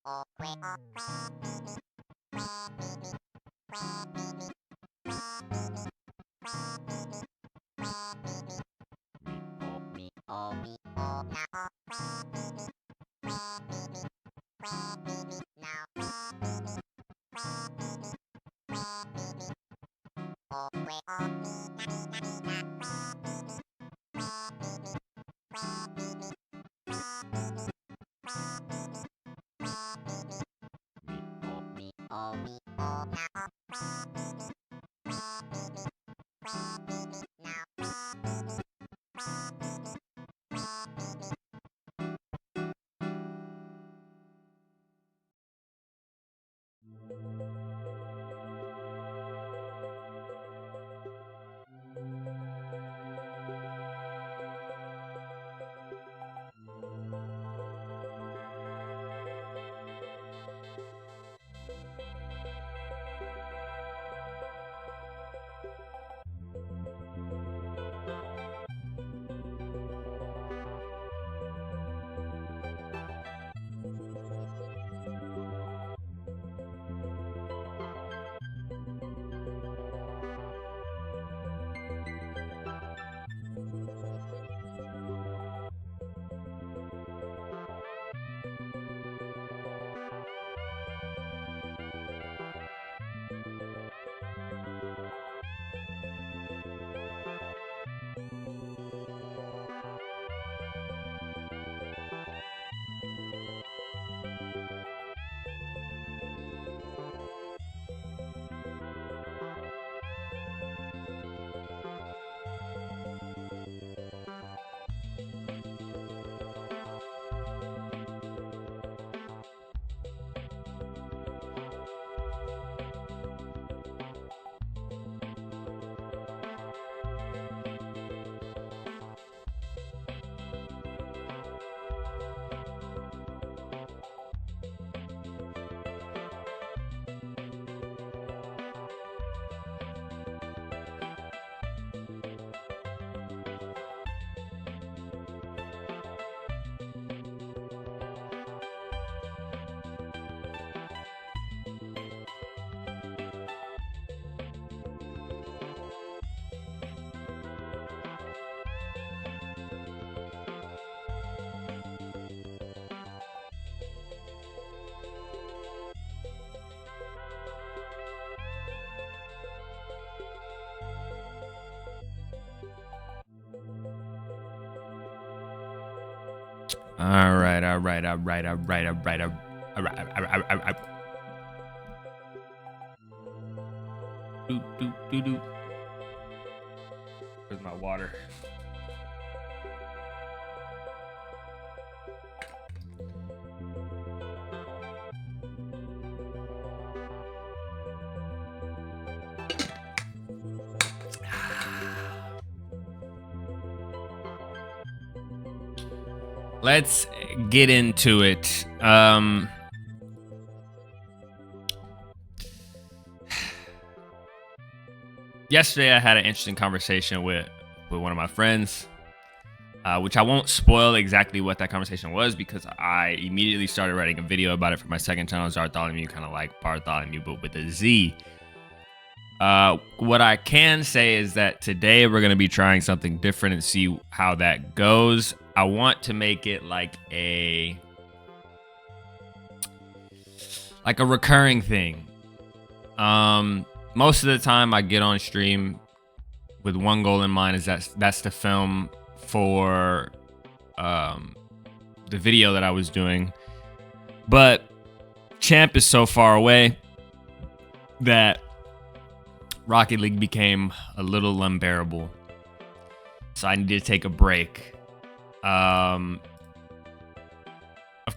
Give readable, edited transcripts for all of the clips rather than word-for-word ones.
All right. Doot. Where's my water? Let's get into it. Yesterday I had an interesting conversation with with one of my friends, which I won't spoil exactly what that conversation was because I immediately started writing a video about it for my second channel, Zartholomew, kind of like Bartholomew, but with a Z. What I can say is that today we're going to be trying something different and see how that goes. I want to make it like a recurring thing. Most of the time I get on stream with one goal in mind, is that's to film for the video that I was doing. But Champ is so far away that Rocket League became a little unbearable. So I need to take a break. Of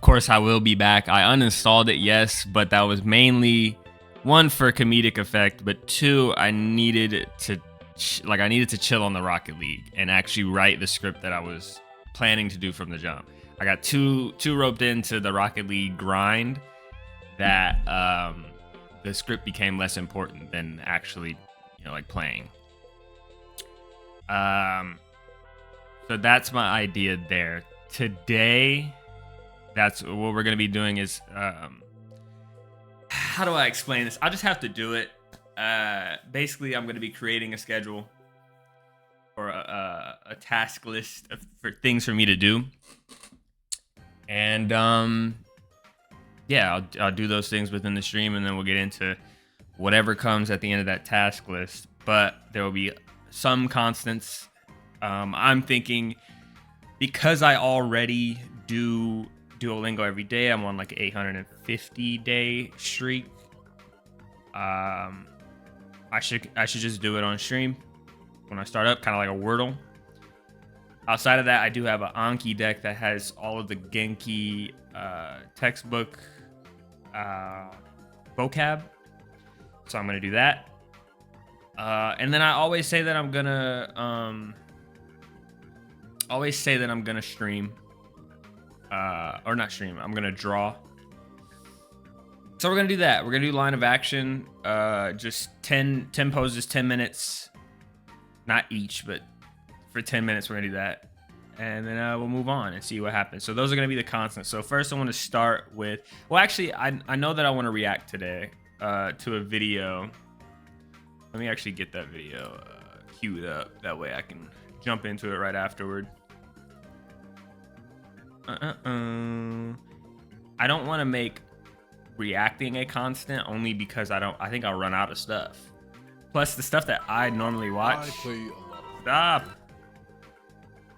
course, I will be back. I uninstalled it, yes, but that was mainly, one, for comedic effect, but two, I needed to chill on the Rocket League and actually write the script that I was planning to do from the jump. I got too roped into the Rocket League grind that the script became less important than actually, like playing. So that's my idea there. Today, that's what we're gonna be doing is, how do I explain this? I'll just have to do it. Basically, I'm gonna be creating a schedule or a task list for things for me to do. And yeah, I'll do those things within the stream, and then we'll get into whatever comes at the end of that task list. But there will be some constants. I'm thinking, because I already do Duolingo every day, I'm on like an 850 day streak. I should just do it on stream when I start up, kind of like a Wordle. Outside of that, I do have an Anki deck that has all of the Genki textbook vocab, so I'm gonna do that. And then I always say that I'm gonna stream, or not stream. I'm gonna draw. So we're gonna do that. We're gonna do line of action, just 10 poses, 10 minutes, not each, but for 10 minutes we're gonna do that, and then we'll move on and see what happens. So those are gonna be the constants. So first I want to start with, well, actually I know that I want to react today to a video. Let me actually get that video queued up, that way I can jump into it right afterward. I don't want to make reacting a constant, only because I think I'll run out of stuff. Plus the stuff that I normally watch,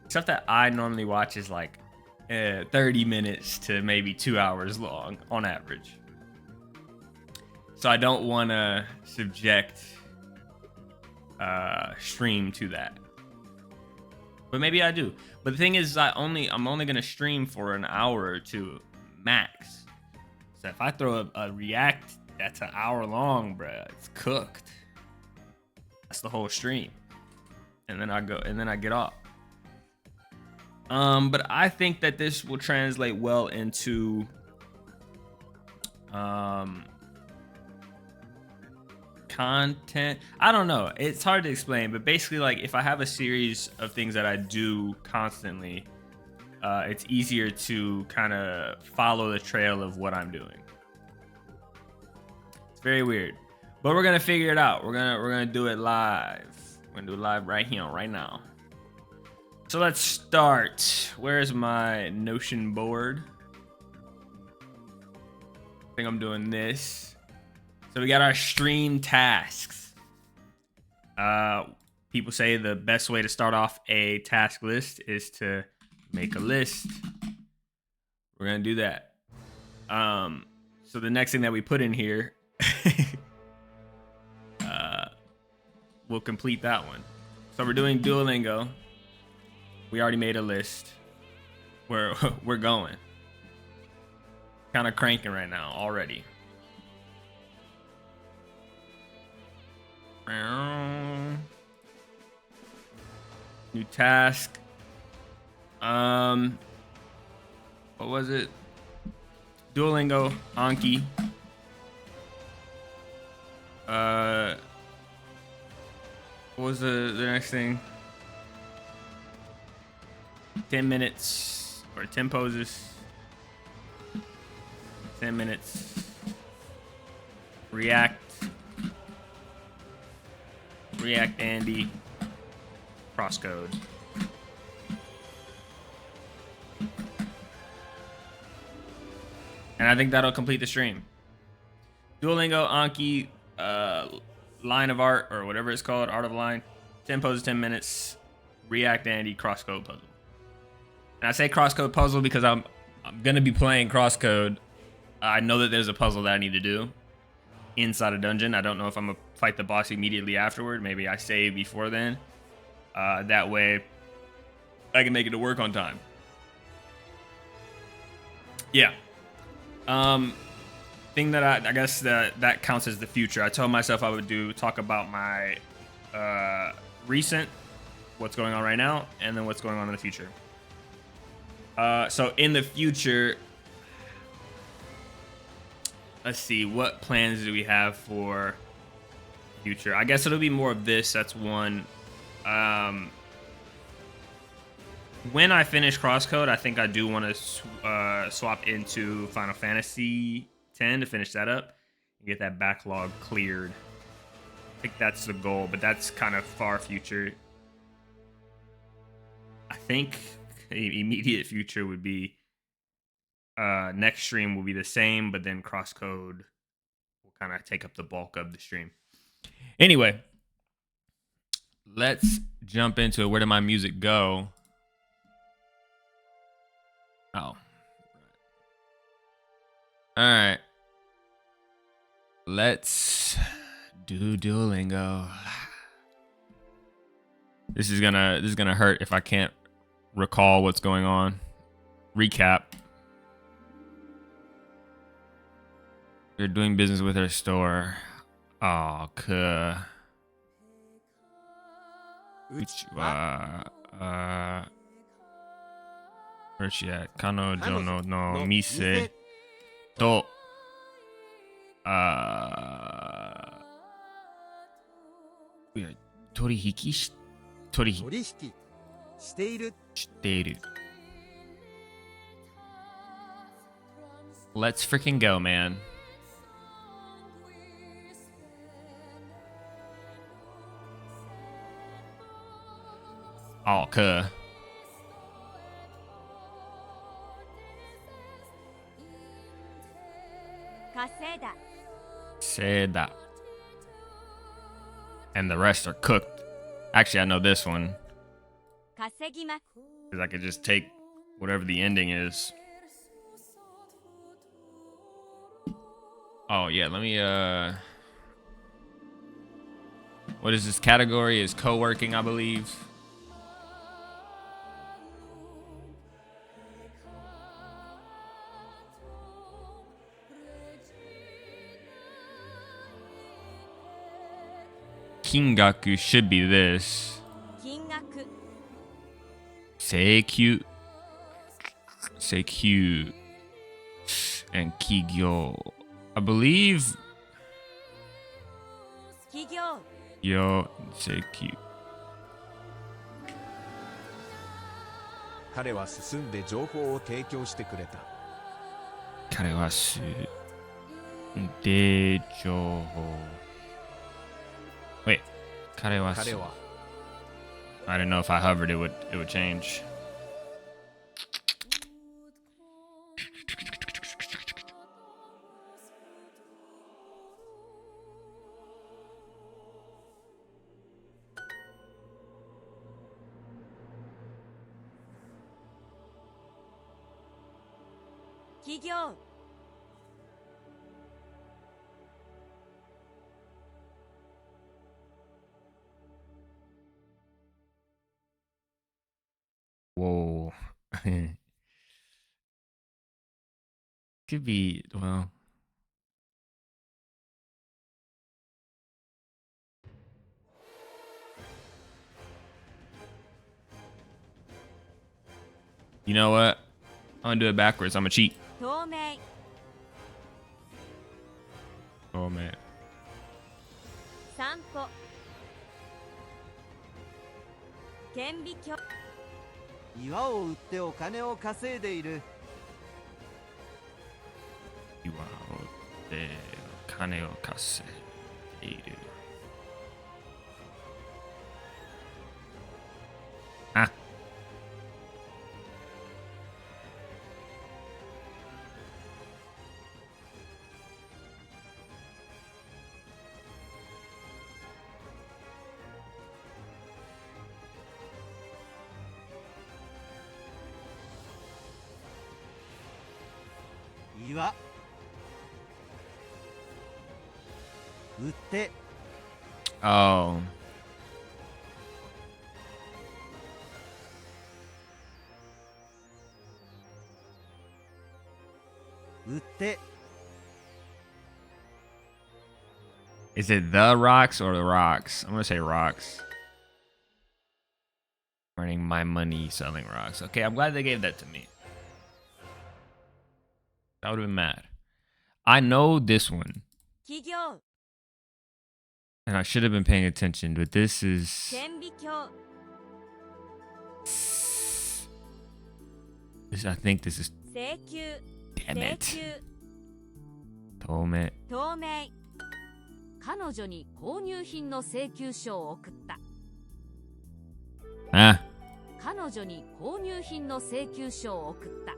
stuff that I normally watch is like 30 minutes to maybe 2 hours long on average. So I don't want to subject stream to that, but maybe I do. But the thing is, I'm only gonna stream for an hour or two max. So if I throw a react that's an hour long, bruh, it's cooked. That's the whole stream, and then I get off. But I think that this will translate well into content. I don't know, it's hard to explain, but basically, like, if I have a series of things that I do constantly, it's easier to kind of follow the trail of what I'm doing. It's very weird, but we're gonna figure it out. We're gonna do it live. We're gonna do it live right here, right now. So let's start. Where's my Notion board? I think I'm doing this. So we got our stream tasks. People say the best way to start off a task list is to make a list. We're gonna do that. So the next thing that we put in here, we'll complete that one. So we're doing Duolingo. We already made a list. We're going. Kind of cranking right now already. New task. What was it? Duolingo, Anki. What was the next thing? 10 minutes or 10 poses. 10 minutes. React. React Andy. Crosscode. And I think that'll complete the stream. Duolingo, Anki, line of art, or whatever it's called, art of line. 10 poses, 10 minutes. React Andy, crosscode puzzle. And I say crosscode puzzle because I'm gonna be playing crosscode. I know that there's a puzzle that I need to do inside a dungeon. I don't know if I'm gonna fight the boss immediately afterward. Maybe I save before then. That way I can make it to work on time. Yeah. Thing that I guess that counts as the future. I told myself I would talk about my recent, what's going on right now, and then what's going on in the future. So in the future, let's see, what plans do we have for future? I guess it'll be more of this. That's one. When I finish Crosscode, I think I do want to swap into Final Fantasy X to finish that up and get that backlog cleared. I think that's the goal, but that's kind of far future. I think immediate future would be next stream will be the same, but then Crosscode will kind of take up the bulk of the stream. Anyway, let's jump into it. Where did my music go? Oh. All right. Let's do Duolingo. This is gonna hurt if I can't recall what's going on. Recap. You're doing business with our store. Oh, which where's she at? Kanojo no mise to torihiki shiteiru. Let's freaking go, man. Oh, Seda. And the rest are cooked. Actually, I know this one. Because I could just take whatever the ending is. Oh, yeah, let me, what is this category? Is co-working, I believe. Kingaku should be this. Seikyu. And Kigyo. I believe. Yo, Seikyu. 彼は進んで情報を提供してくれた。彼は進んで情報。Wait, 彼は I didn't know if I hovered it would change. Whoa. Could be, well. You know what? I'm gonna do it backwards. I'm gonna cheat. Oh, man. 岩を売ってお金を稼いでいる。岩をで金を稼いでいる。あ。岩売って Oh. 売って Is it the rocks or the rocks? I'm gonna say rocks. Earning my money selling rocks. Okay, I'm glad they gave that to me. I would have been mad. I know this one. 企業 And I should have been paying attention, but this is 顕微鏡 I think this is 請求 damn 請 it. 求 Tome. 透明彼女に購入品の請求書を送った Ah. 彼女に購入品の請求書を送った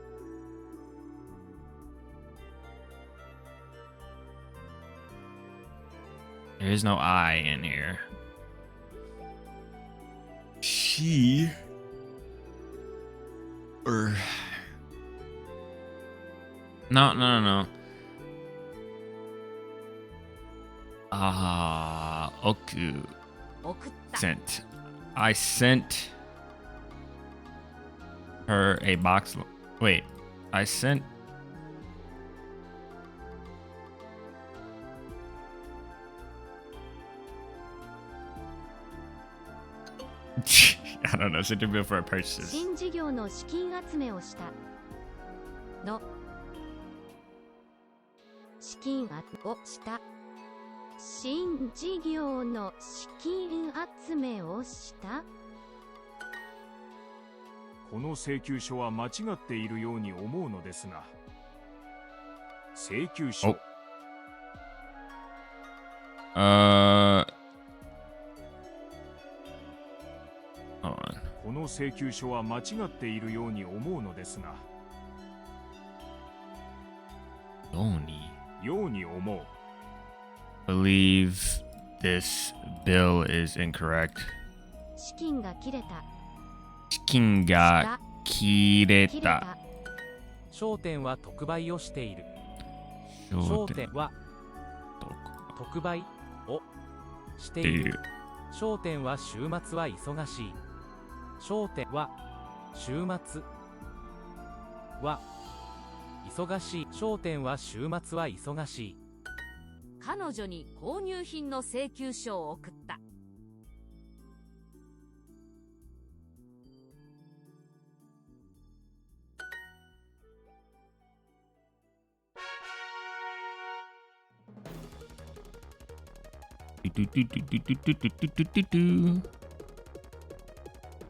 There is no I in here. She or no. Oku 送った sent. I sent her a box. Wait, I sent. I don't know. Sent a bill for a purchase. 新事業の資金集めをしたの資金をした新事業の資金集めをしたこの請求書は間違っているように思うのですが、請求書 Hold on. この請求書は間違っているように思うのですが、 Yoni. ように思う。 Believe this bill is incorrect. 資金が切れた Chicken got 切れ kireta. た商店は特売をしている。商店は特売をしている。商店は週末は忙しい。商店は週末は忙しい。商店は週末は忙しい。彼女に購入品の請求書を送った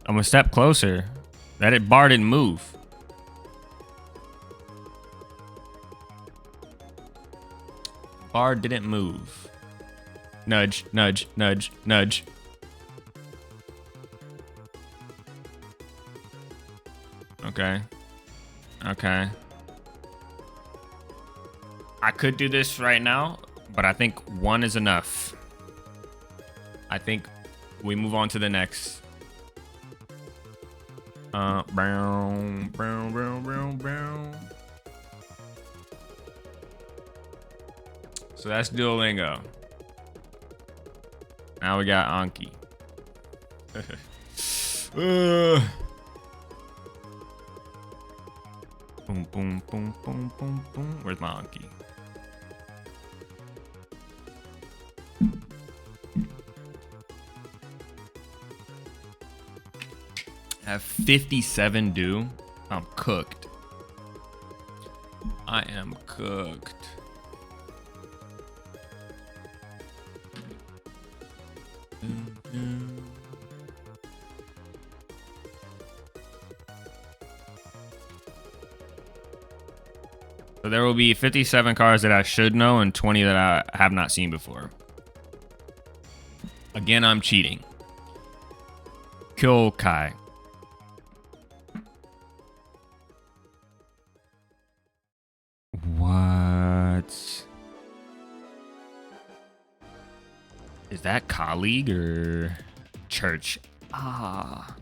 I'm a step closer. That bar didn't move. Bar didn't move. Nudge, nudge, nudge, nudge. Okay. Okay. I could do this right now, but I think one is enough. I think we move on to the next. Brown. So that's Duolingo. Now we got Anki. Boom, boom, boom, boom, boom, boom. Where's my Anki? I have 57 due. I'm cooked. I am cooked. So there will be 57 cars that I should know and 20 that I have not seen before. Again, I'm cheating. Kyokai. What? Is that colleague or church? Ah.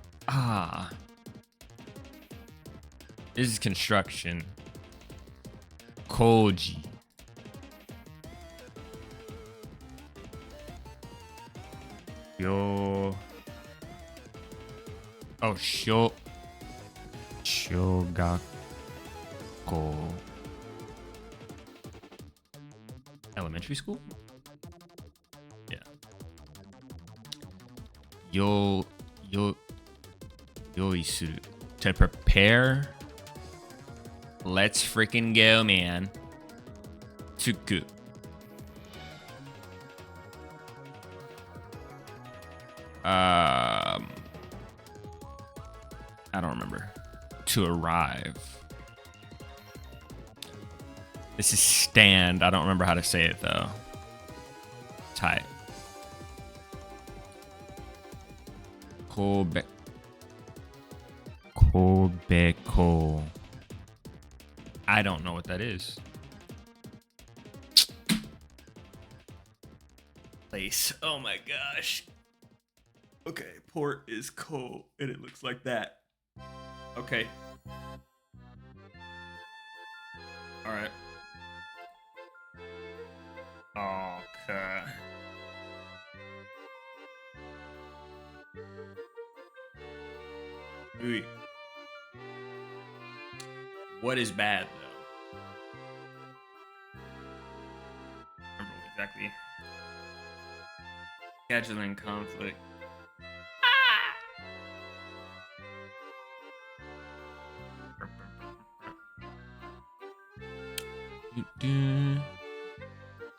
This is construction. Koji. Yo. Oh, Shogako. Elementary school? Yeah. Yoisuru. To prepare. Let's freaking go, man. Tsuku. I don't remember. To arrive. This is stand. I don't remember how to say it though. Tight. Kobeko. I don't know what that is. Place. Oh my gosh. Okay, port is cold and it looks like that. Okay. All right. Okay. Ooh. What is bad though? Remember exactly. Scheduling conflict.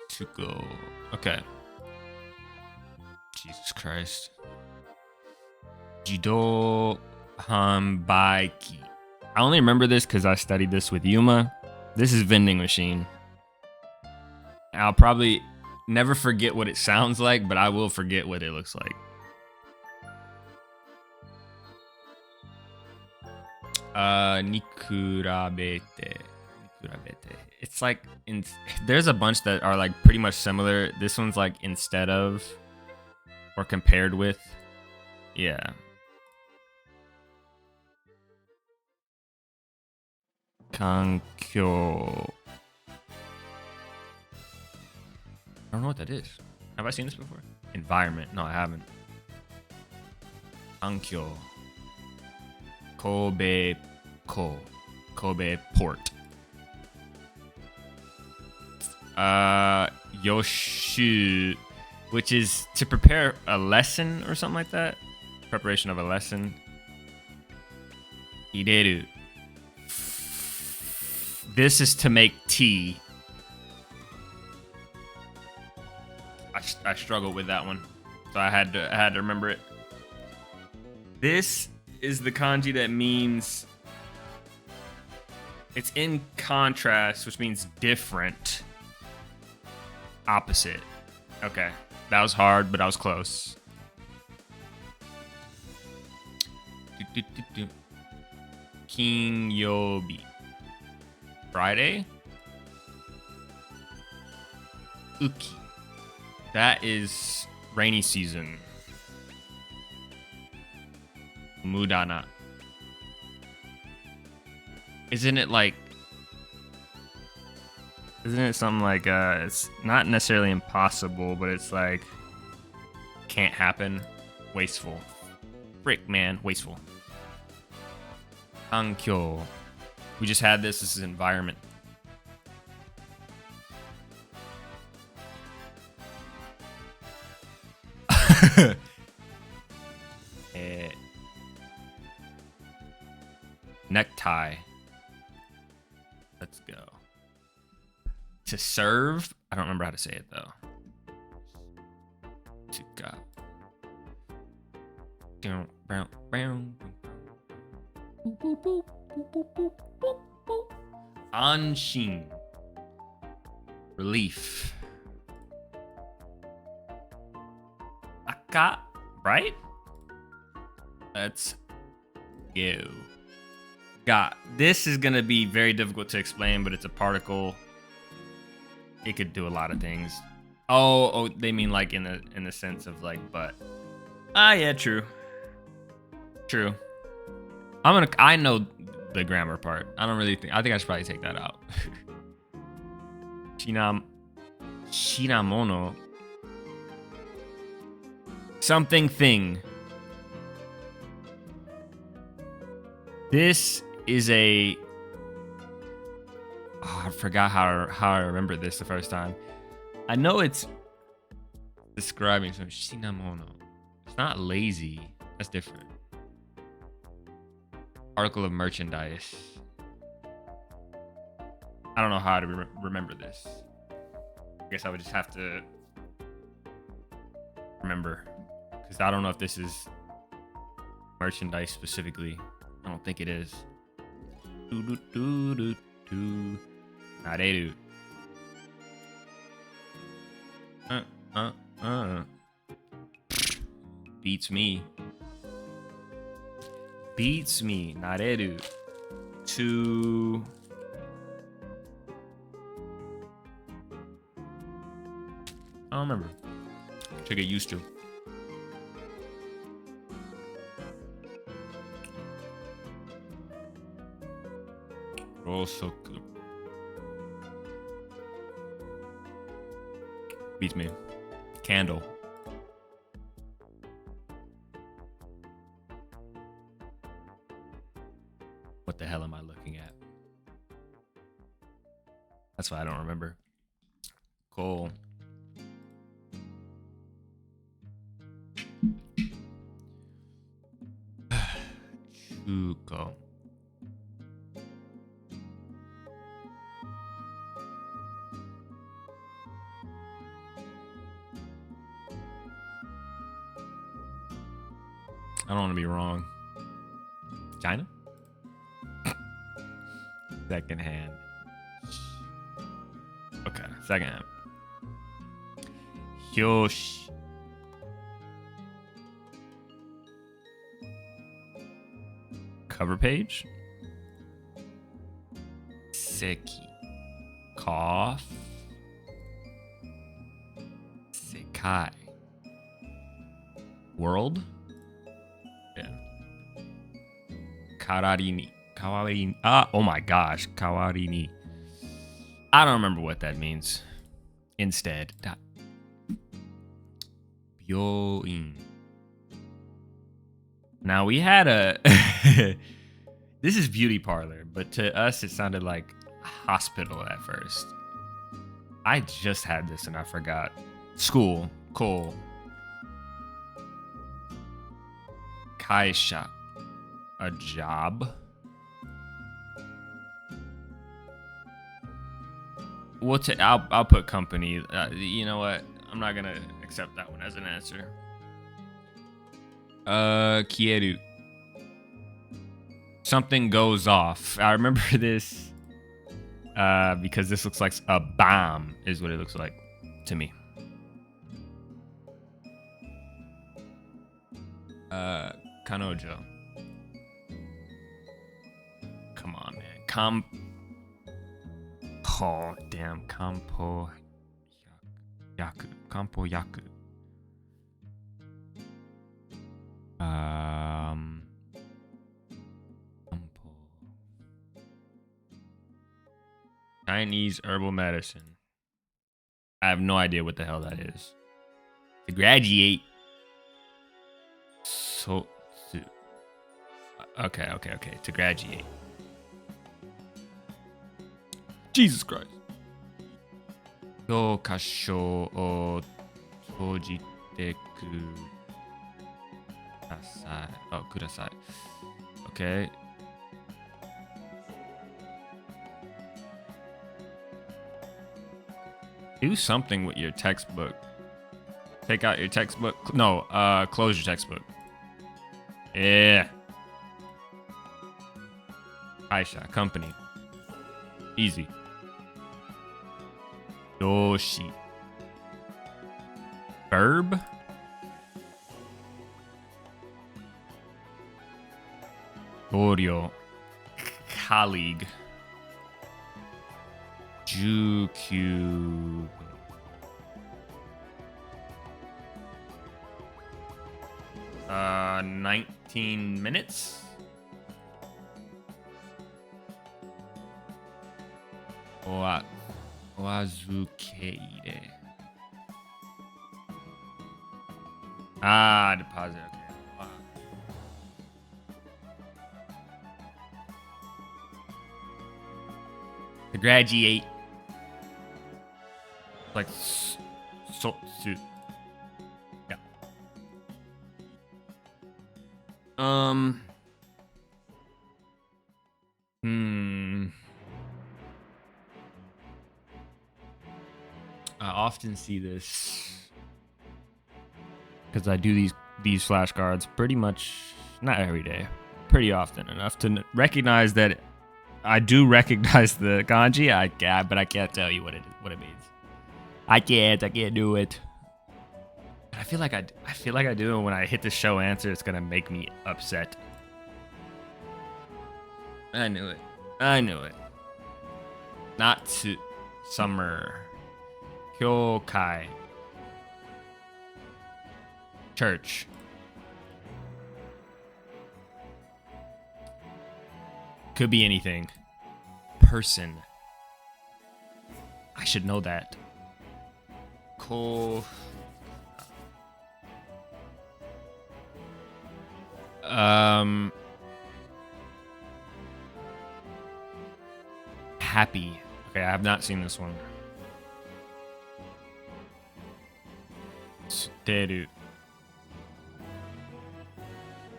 To go. Okay. Jesus Christ. Jido Hanbaiki. I only remember this because I studied this with Yuma. This is vending machine. I'll probably never forget what it sounds like, but I will forget what it looks like. Nikurabete. It's like there's a bunch that are like pretty much similar. This one's like instead of or compared with. Yeah. Kankyo. I don't know what that is. Have I seen this before? Environment. No, I haven't. Kankyo. Kobe port. Yoshu, which is to prepare a lesson or something like that. Preparation of a lesson. Hireru. This is to make tea. I struggled with that one, so I had to remember it. This is the kanji that means it's in contrast, which means different. Opposite. Okay, that was hard, but I was close. Kinyobi. Friday. Uki. That is rainy season. Mudana. Isn't it something like it's not necessarily impossible, but it's like can't happen. Wasteful. Frick, man, wasteful. Ankyo. We just had this. This is environment. Necktie. Let's go. To serve? I don't remember how to say it though. To go. Anshin. Relief. Aka, right? Let's go. Got. This is gonna be very difficult to explain, but it's a particle. It could do a lot of things. Oh, they mean like in the sense of like, but. Ah, yeah, true. True. I know the grammar part. I think I should probably take that out. Shinamono. Something thing. This is a. Oh, I forgot how I remember this the first time. I know it's describing some shinamono. It's not lazy. That's different. Article of merchandise. I don't know how to remember this. I guess I would just have to remember, because I don't know if this is merchandise specifically. I don't think it is. Nareru. Beats me. Beats me. Nareru. To. I don't remember. To get used to. Rosoku. Beats me. Candle. What the hell am I looking at? That's why I don't remember. Cool. Chuko. I don't want to be wrong. China? Second hand. Okay, second hand. Hyoshi. Cover page. Seki. Cough. Sekai. World. Yeah. Kararini. Kawarini. Oh my gosh. Kawarini. I don't remember what that means. Instead. Byoin. Now we had a. This is beauty parlor, but to us it sounded like hospital at first. I just had this and I forgot. School. Cool. Kaisha. A job. I'll put company. You know what? I'm not gonna accept that one as an answer. Kieru. Something goes off. I remember this because this looks like a bomb is what it looks like to me. Kanojo. Come on, man. Oh, damn. Kampo yaku. Kampo yaku. Chinese herbal medicine. I have no idea what the hell that is. To graduate. Okay. To graduate. Jesus Christ. Kyokasho o tojite kudasai. Oh, kudasai. Okay. Do something with your textbook. Take out your textbook. No, close your textbook. Yeah. Aisha, company. Easy. Yoshi. Verb. Goryeo. Colleague. Jukyu. 19 minutes. Wazukeire. Ah, deposit. Okay. Wow. To graduate. Like so. Yeah. I often see this because I do these flashcards pretty much not every day, pretty often enough to recognize that I do recognize the kanji. But I can't tell you what it means. I can't do it. I feel like I do, and when I hit the show answer, it's gonna make me upset. I knew it. Natsu, summer, kyokai, church. Could be anything. Person. I should know that. Cool. Happy. Okay, I have not seen this one. Tsuteru.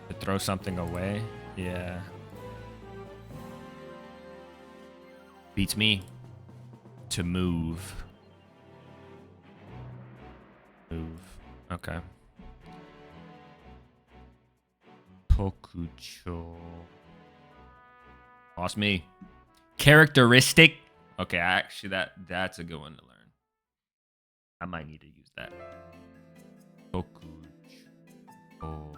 To throw something away? Yeah. Beats me. To move. Okay. Tokucho. Lost me. Characteristic. Okay, actually that's a good one to learn. I might need to use that. Tokucho.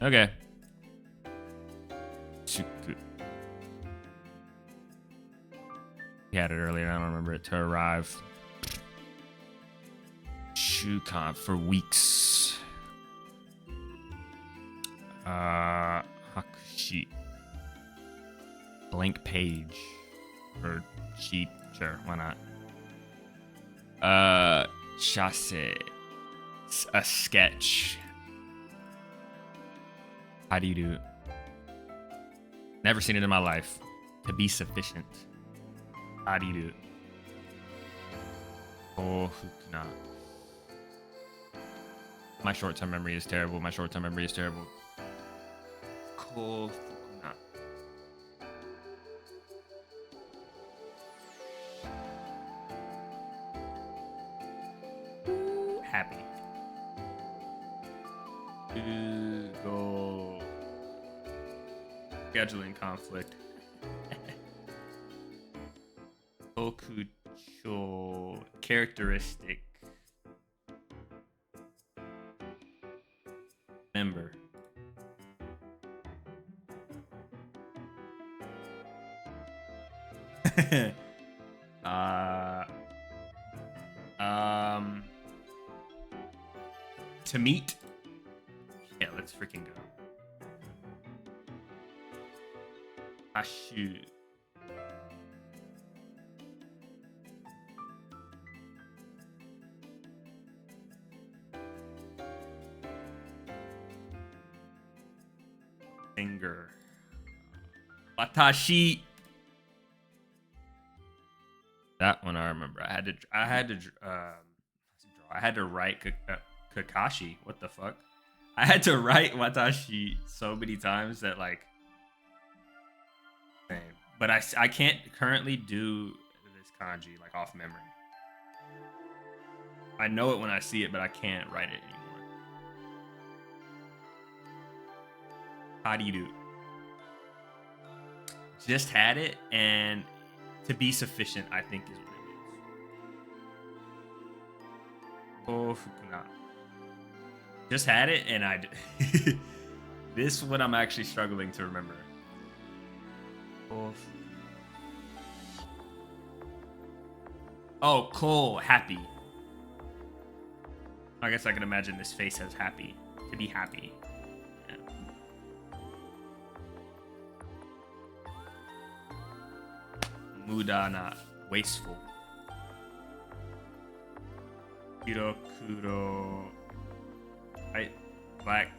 Okay. Tsuku. He had it earlier. I don't remember it. To arrive. Shukan for weeks. Hakushi. Blank page. Or sheet. Sure, why not? Chasse. A sketch. How do you do it? Never seen it in my life. To be sufficient. How do you do it? Oh, Fukuna. My short-term memory is terrible. Cool. Fukuna. Happy. Go. Scheduling conflict. Tokucho. Characteristic. Member. To meet. Yeah, let's freaking go. Ashu. Finger. Watashi. That one I remember. I had to write Kakashi. What the fuck? I had to write Watashi so many times that like. But I can't currently do this kanji like off memory. I know it when I see it, but I can't write it anymore. How do you do? Just had it, and to be sufficient, I think is what it Kofukuna. Just had it, and I. This one I'm actually struggling to remember. Oh, Cole, happy. I guess I can imagine this face as happy. To be happy. Yeah. Mudana, wasteful. Hirokuro. Black.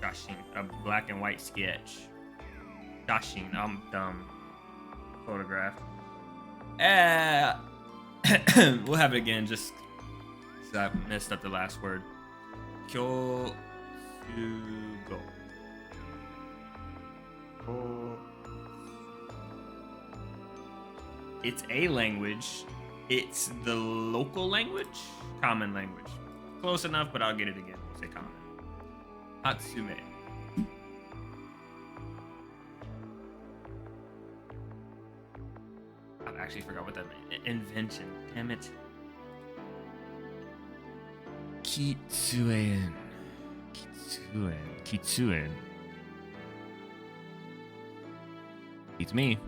Dashin. A black and white sketch. Dashin. I'm dumb. Photograph. We'll have it again just because I messed up the last word. Kyotsugo. It's a language. It's the local language? Common language. Close enough, but I'll get it again. We'll say common. Hatsume. I actually forgot what that meant. Invention. Damn it. Kitsuen. Kitsuen. Beats me.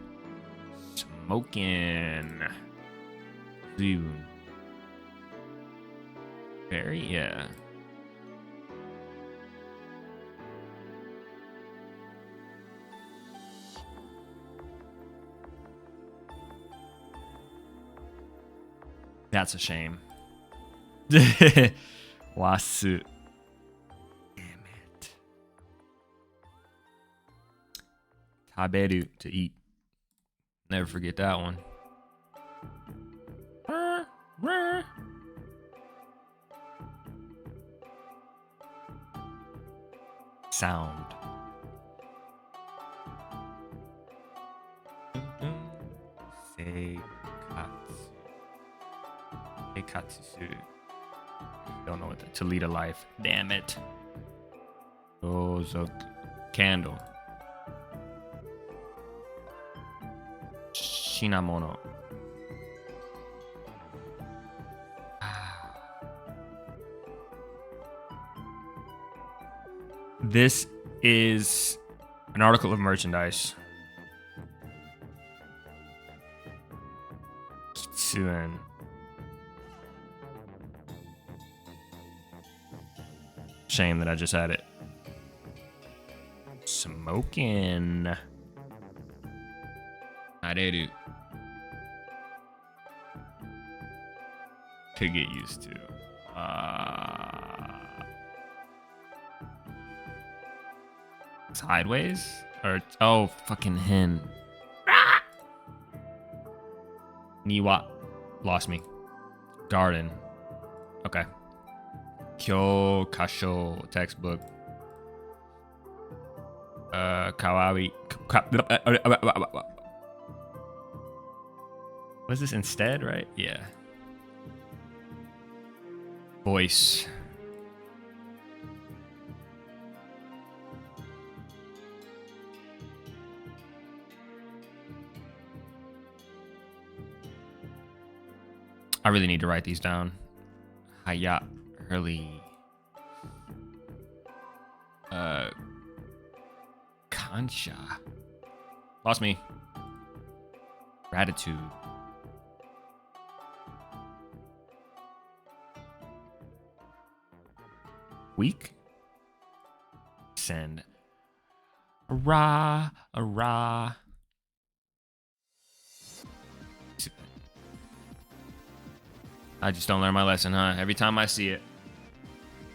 Smoking. Zoom. Very, yeah. That's a shame. Wasu. Damn it. Taberu, to eat. Never forget that one. Sound. Seikatsu. Don't know what that. To lead a life. Damn it. Dozoku. Candle. Shinamono. This is an article of merchandise. Kitsuen. Shame that I just had it. Smoking. Areru. To get used to. Sideways? Or, oh, fucking hen. Niwa. Lost me. Garden. Okay. Kyo Kasho textbook. Kawaii. Was this instead, right? Yeah. Voice. I really need to write these down. Hayat early. Kansha. Lost me. Gratitude. Week. Send. Ra. I just don't learn my lesson, huh? Every time I see it.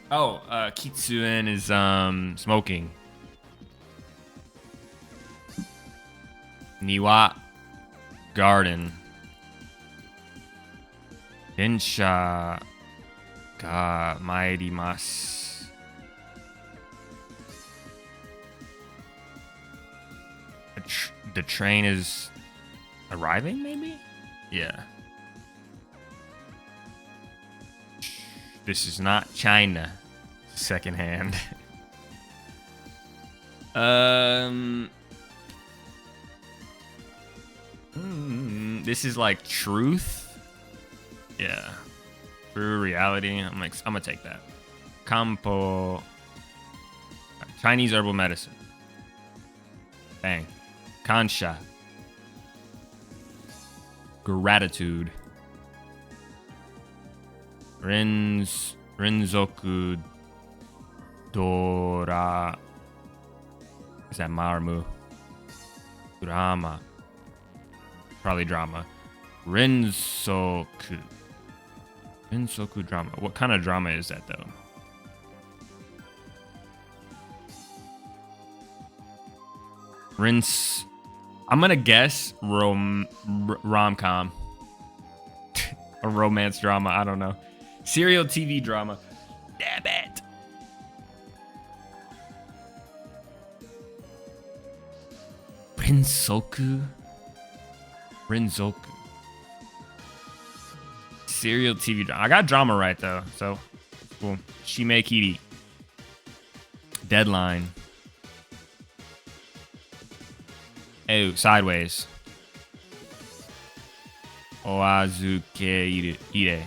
Oh, Kitsuen is smoking. Niwa, garden. Densha ga mairimasu. The train is arriving, maybe? Yeah. This is not China. Secondhand. This is like truth. Yeah. True reality. I'm gonna take that. Campo. Chinese herbal medicine. Bang. Kansha. Gratitude. Renzoku Dora. Is that ma or mu? Drama. Probably drama. Rensoku. Rensoku drama. What kind of drama is that though? Rinse. I'm gonna guess rom-com. A romance drama. I don't know. Serial TV drama. Damn it. Rensoku. Serial TV drama. I got drama right though, so cool. Shimekiri. Deadline. Oh, sideways. Oazuke ire.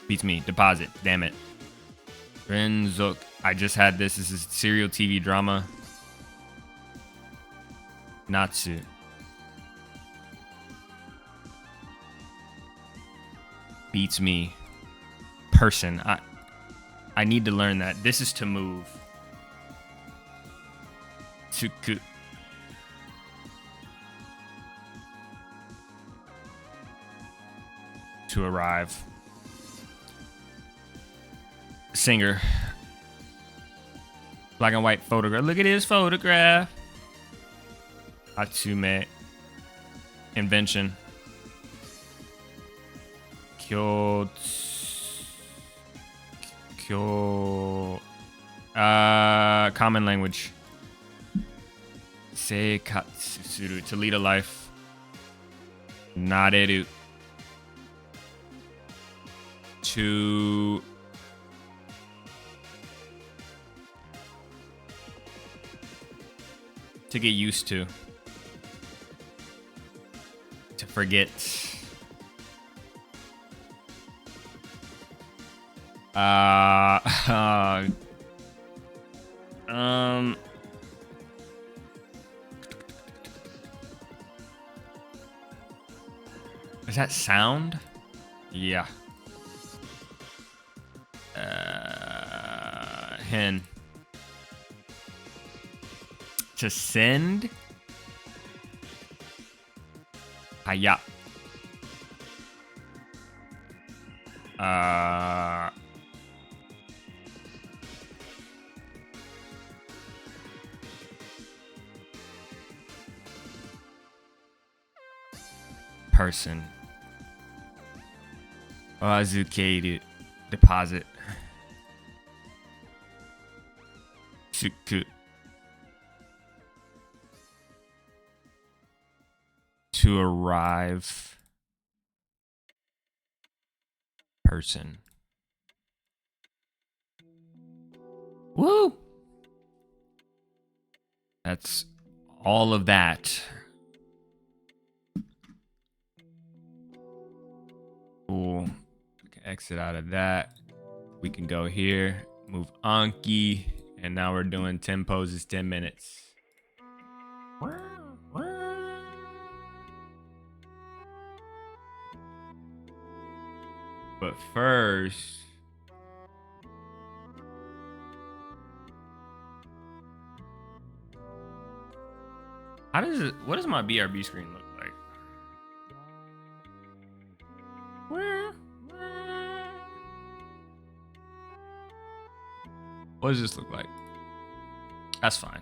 Beats me. Deposit. Damn it. Renzok. I just had this. This is serial TV drama. Natsu. Beats me. Person. I need to learn that. This is to move. Tsuku. To arrive. Singer. Black and white photograph. Look at his photograph. Atsume. Invention. Kyo. Common language. Seikatsu suru. To lead a life. Nareru. To get used to forget. Is that sound? Yeah. Hen. To send. Haya. Person. Azukeiru. Deposit. Tsuku. To arrive. Person. Woo! That's all of that. Cool. Exit out of that. We can go here. Move Anki. And now we're doing 10 poses, 10 minutes. But first, what does my BRB screen look like? What does this look like? That's fine.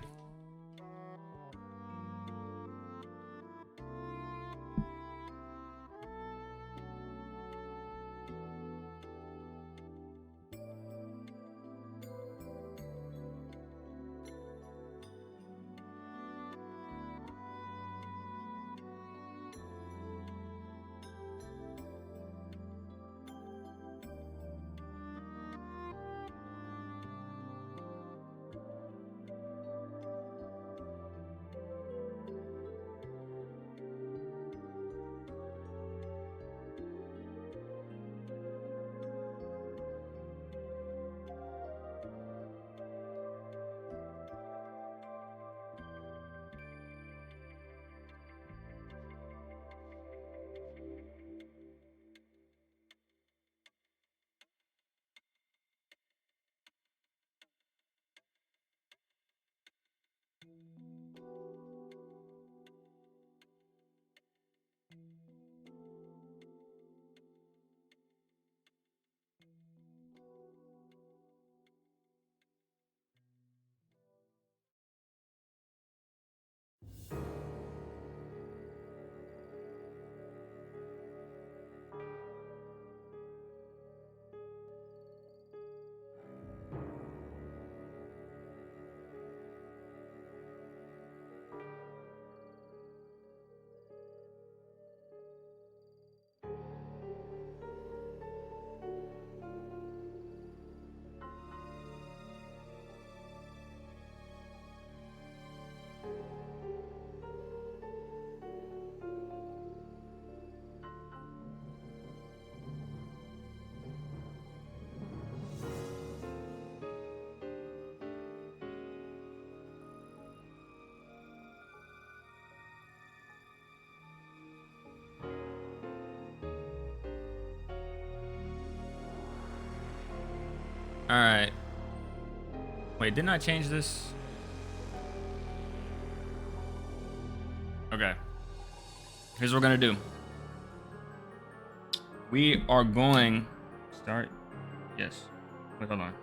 All right. Wait, didn't I change this? Okay. Here's what we're gonna do. We are going start. Yes. Wait, hold on.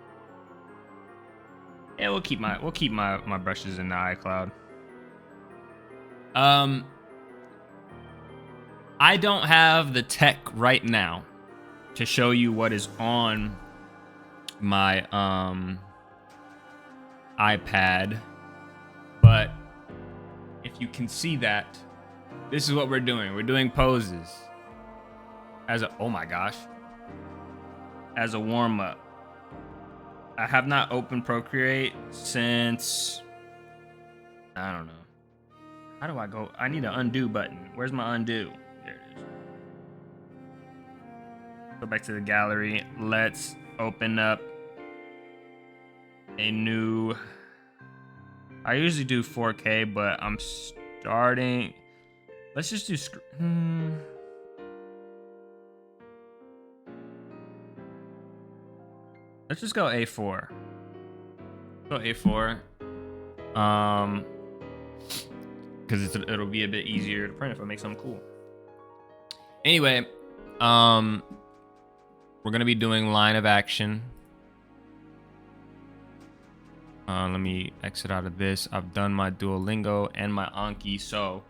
Yeah, we'll keep my brushes in the iCloud. I don't have the tech right now to show you what is on my iPad, but if you can see that, this is what we're doing. We're doing poses as a, oh my gosh, as a warm up. I have not opened Procreate since, I don't know. How do I go? I need an undo button. Where's my undo? There it is. Go back to the gallery. Let's open up a new, I usually do 4K, but I'm starting, let's just do let's just go A4. Go A4. Because it'll be a bit easier to print if I make something cool. Anyway, we're gonna be doing line of action. Let me exit out of this. I've done my Duolingo and my Anki, so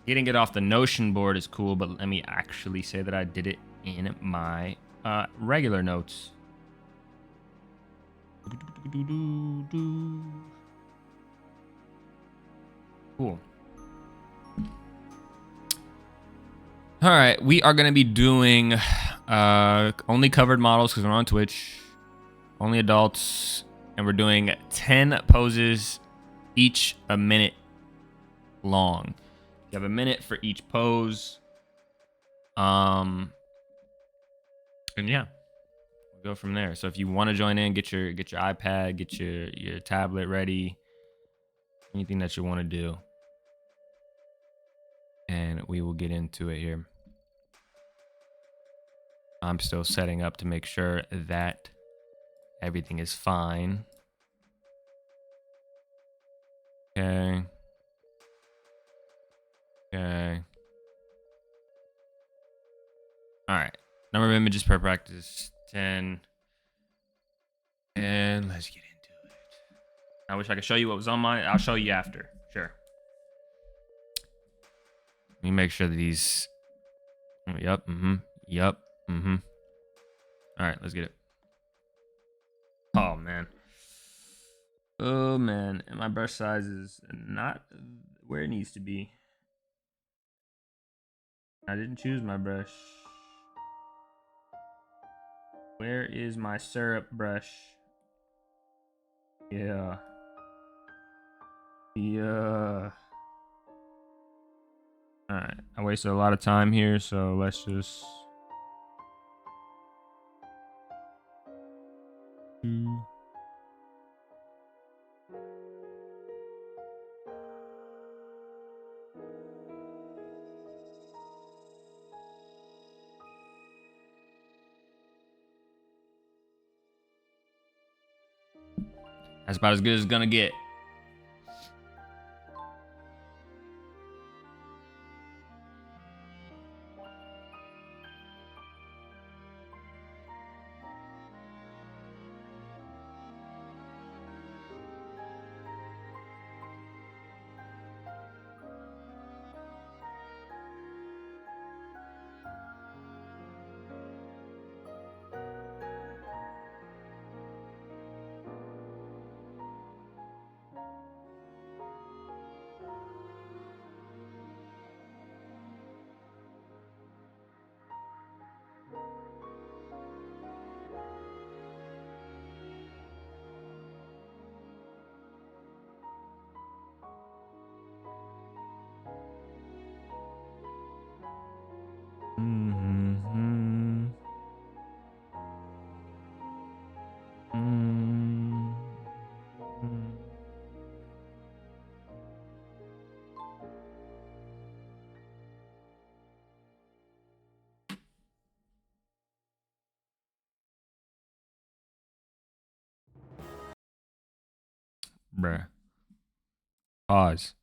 getting it off the Notion board is cool, but let me actually say that I did it in my regular notes. Cool. All right, we are going to be doing only covered models because we're on Twitch, only adults, and we're doing 10 poses, each a minute long. You have a minute for each pose. And yeah, we'll go from there. So if you want to join in, get your iPad, get your tablet ready, anything that you want to do. And we will get into it here. I'm still setting up to make sure that everything is fine. Okay. Okay. All right. Number of images per practice, 10. And let's get into it. I wish I could show you what was on mine. I'll show you after. Sure. Let me make sure that these. Yep. Yep. All right. Let's get it. Oh man. Oh man. And my brush size is not where it needs to be. I didn't choose my brush. Where is my syrup brush? Yeah. Yeah. Alright. I wasted a lot of time here, so let's just. That's about as good as it's gonna get. Bruh. Pause.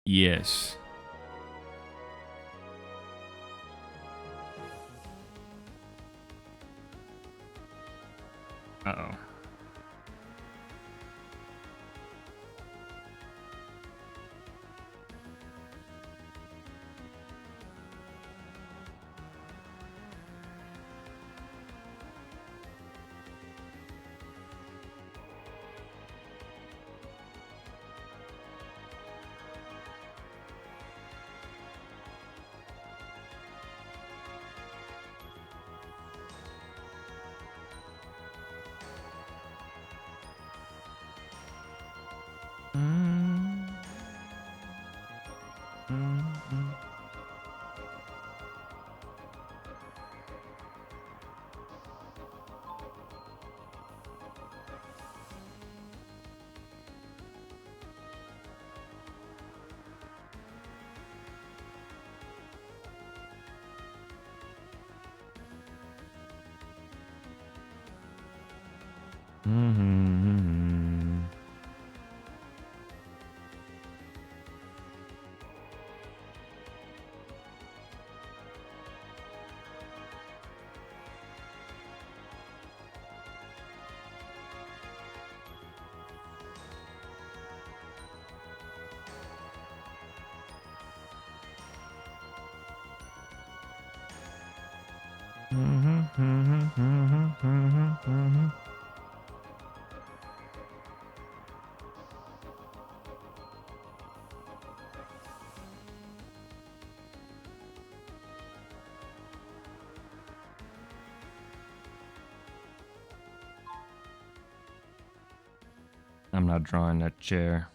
Yes. Uh-oh. I'm not drawing that chair.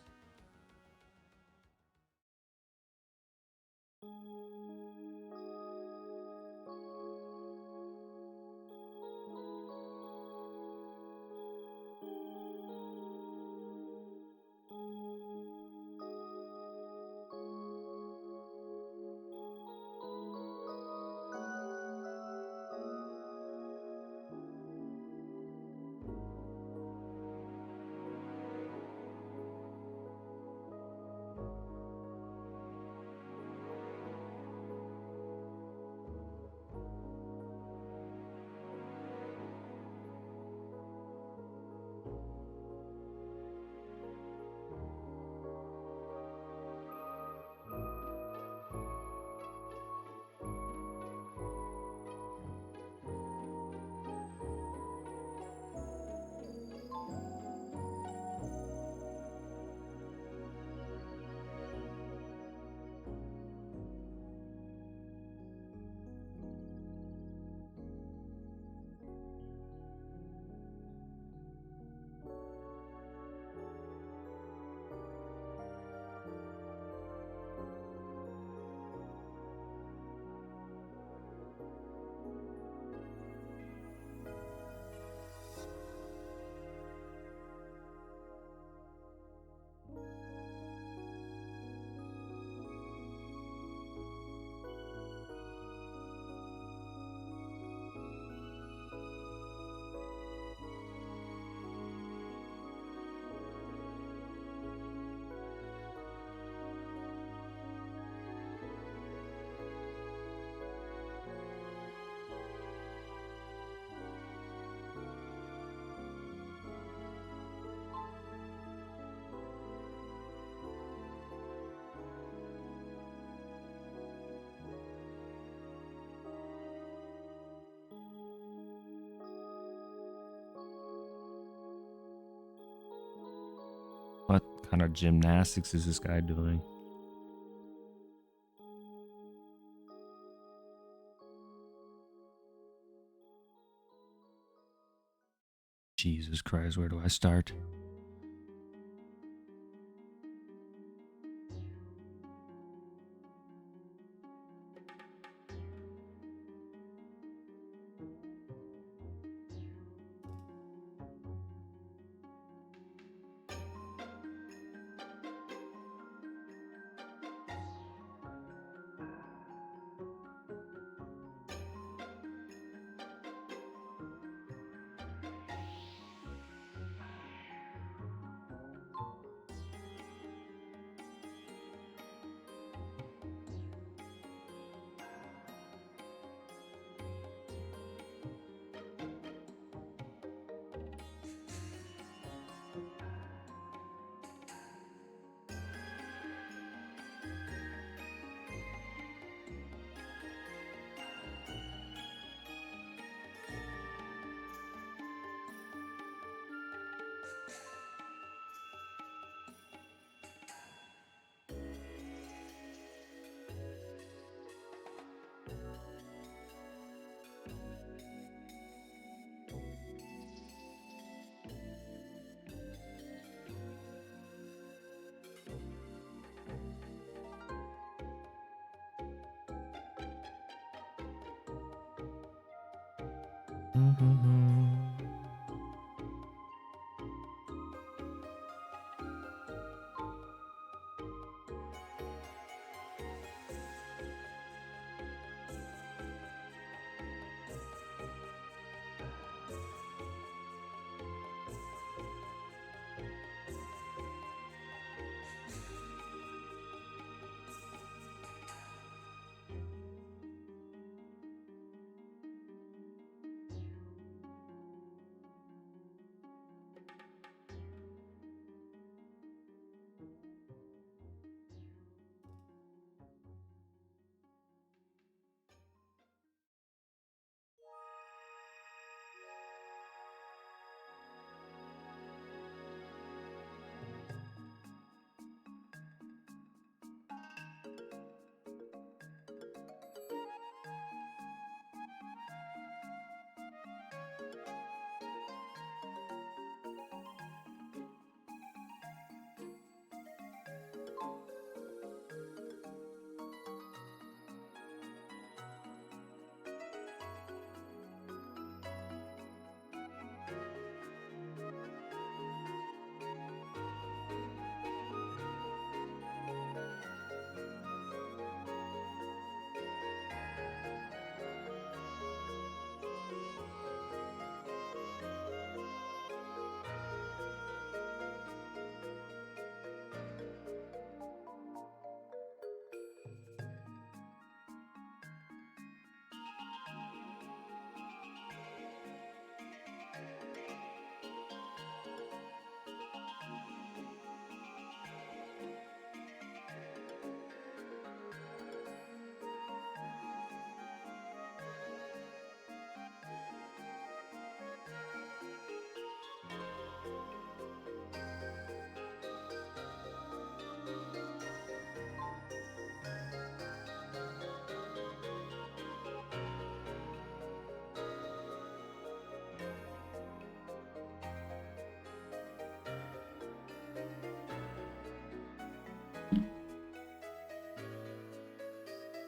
What kind of gymnastics is this guy doing? Jesus Christ, where do I start?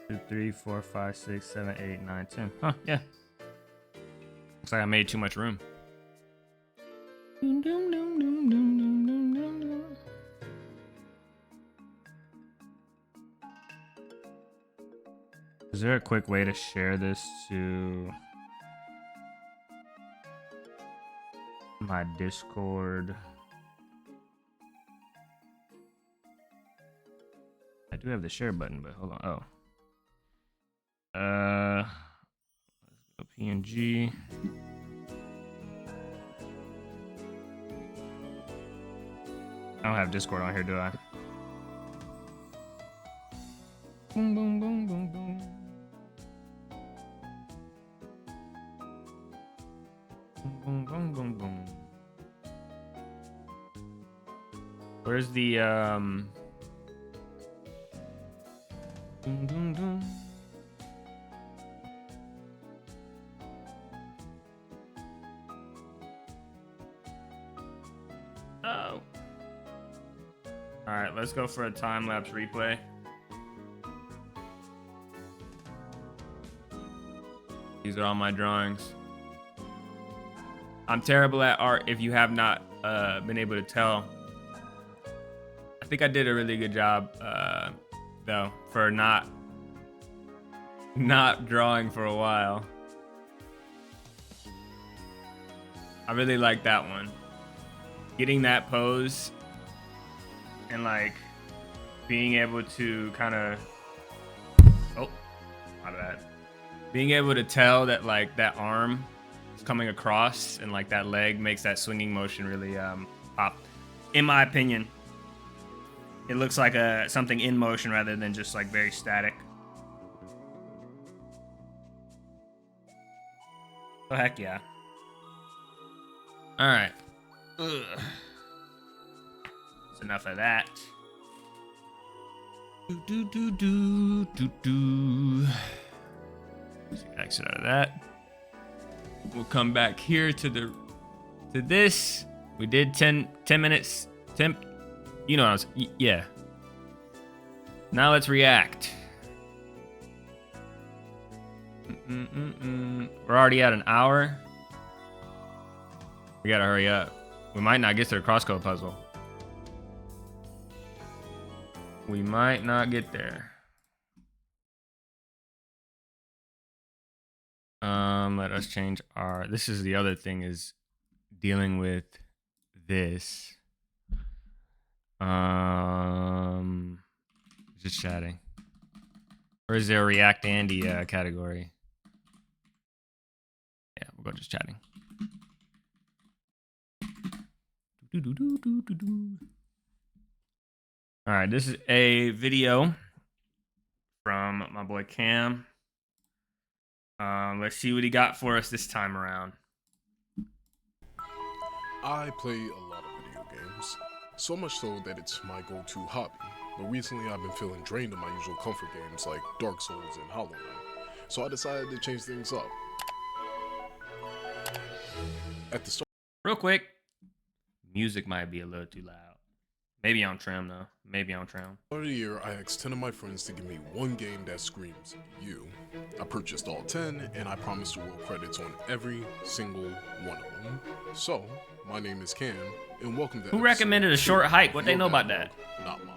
Two, 3, 4, 5, 6, 7, 8, 9, 10. Huh, yeah. Looks like I made too much room. Is there a quick way to share this to my Discord? I do have the share button, but hold on. Oh. Let's go PNG. I don't have Discord on here, do I? Boom, boom, boom, boom, boom. Boom, boom, boom, boom. Where's the Doom, doom, doom. Oh. All right, let's go for a time-lapse replay. These are all my drawings. I'm terrible at art if you have not been able to tell. I think I did a really good job though for not drawing for a while. I really like that one. Getting that pose and like being able to kind of being able to tell that like that arm is coming across and like that leg makes that swinging motion really pop. In my opinion, it looks like something in motion rather than just like very static. Oh heck yeah. All right. Ugh. That's enough of that. Exit out of that. We'll come back here to this. We did 10 minutes. 10. You know what I was. Yeah. Now let's react. We're already at an hour. We gotta hurry up. We might not get to the crosscode puzzle. We might not get there. Let us change our. This is the other thing, is dealing with this. Just chatting. Or is there a React Andy category? Yeah, we'll go just chatting. All right, this is a video from my boy Cam. Let's see what he got for us this time around. I play a lot of video games, so much so that it's my go-to hobby. But recently I've been feeling drained of my usual comfort games like Dark Souls and Hollow Knight, so I decided to change things up. At the start Real quick, music might be a little too loud. Maybe on trim though. Maybe on trim. of the year, I asked 10 of my friends to give me one game that screams you. I purchased all 10, and I promised to roll credits on every single one of them. So, my name is Cam, and welcome to Who recommended a short hike? What they Your know about Download, that? Not mine.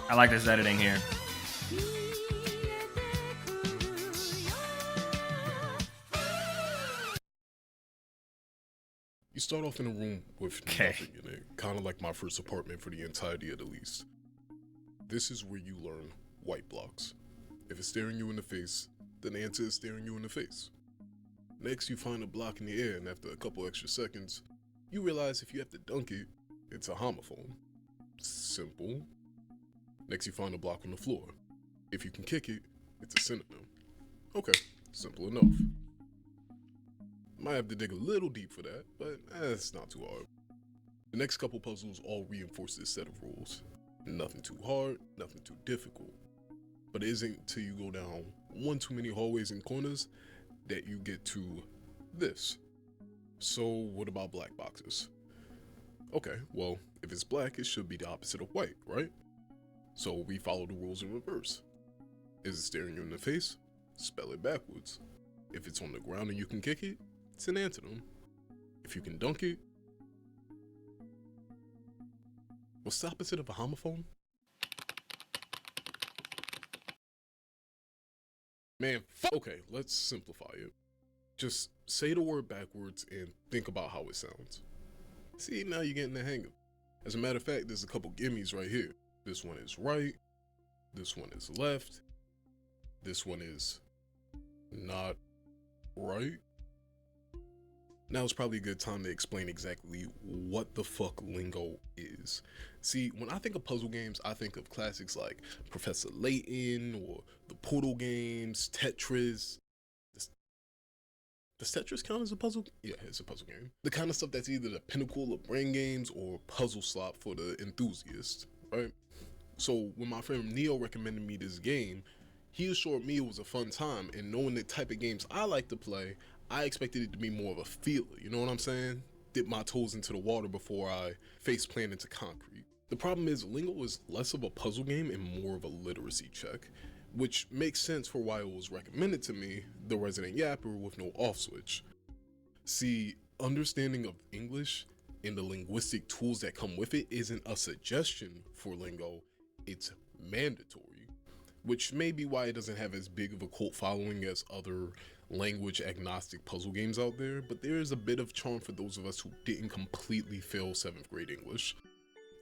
I like this editing here. You start off in a room with Okay. nothing in it, kind of like my first apartment for the entirety of the lease. This is where you learn white blocks. If it's staring you in the face, then the answer is staring you in the face. Next, you find a block in the air, and after a couple extra seconds, you realize if you have to dunk it, it's a homophone. Simple. Next, you find a block on the floor. If you can kick it, it's a synonym. Okay, simple enough. Might have to dig a little deep for that, but it's not too hard. The next couple puzzles all reinforce this set of rules. Nothing too hard, nothing too difficult. But it isn't until you go down one too many hallways and corners that you get to this. So what about black boxes? Okay, well, if it's black, it should be the opposite of white, right? So we follow the rules in reverse. Is it staring you in the face? Spell it backwards. If it's on the ground and you can kick it, it's an antonym. If you can dunk it, what's the opposite of a homophone? Man, okay, let's simplify it. Just say the word backwards and think about how it sounds. See, now you're getting the hang of it. As a matter of fact, there's a couple gimmies right here. This one is right, this one is left, this one is not right. Now is probably a good time to explain exactly what the fuck lingo is. See, when I think of puzzle games, I think of classics like Professor Layton or the Portal games, Tetris. Does Tetris count as a puzzle? Yeah, it's a puzzle game. The kind of stuff that's either the pinnacle of brain games or puzzle slop for the enthusiast, right? So when my friend Neo recommended me this game, he assured me it was a fun time, and knowing the type of games I like to play, I expected it to be more of a feeler, you know what I'm saying? Dip my toes into the water before I face plant into concrete. The problem is Lingo is less of a puzzle game and more of a literacy check, which makes sense for why it was recommended to me, the resident yapper with no off switch. See, understanding of English and the linguistic tools that come with it isn't a suggestion for Lingo, it's mandatory, which may be why it doesn't have as big of a cult following as other language agnostic puzzle games out there, but there is a bit of charm for those of us who didn't completely fail 7th grade English.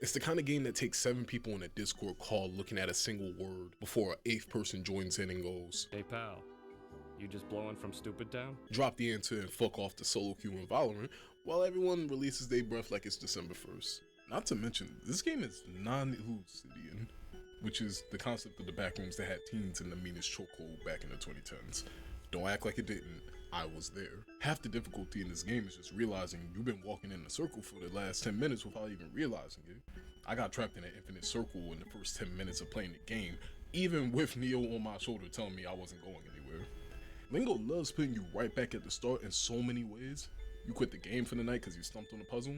It's the kind of game that takes 7 people in a Discord call looking at a single word before an 8th person joins in and goes, "Hey pal, you just blowing from Stupid Town?" Drop the answer and fuck off to solo queue and Valorant, while everyone releases their breath like it's December 1st. Not to mention, this game is non-Lucidian, which is the concept of the backrooms that had teens in the meanest chokehold back in the 2010s. Don't act like it didn't. I was there. Half the difficulty in this game is just realizing you've been walking in a circle for the last 10 minutes without even realizing it. I got trapped in an infinite circle in the first 10 minutes of playing the game, even with Neo on my shoulder telling me I wasn't going anywhere. Lingo loves putting you right back at the start in so many ways. You quit the game for the night because you stumped on a puzzle?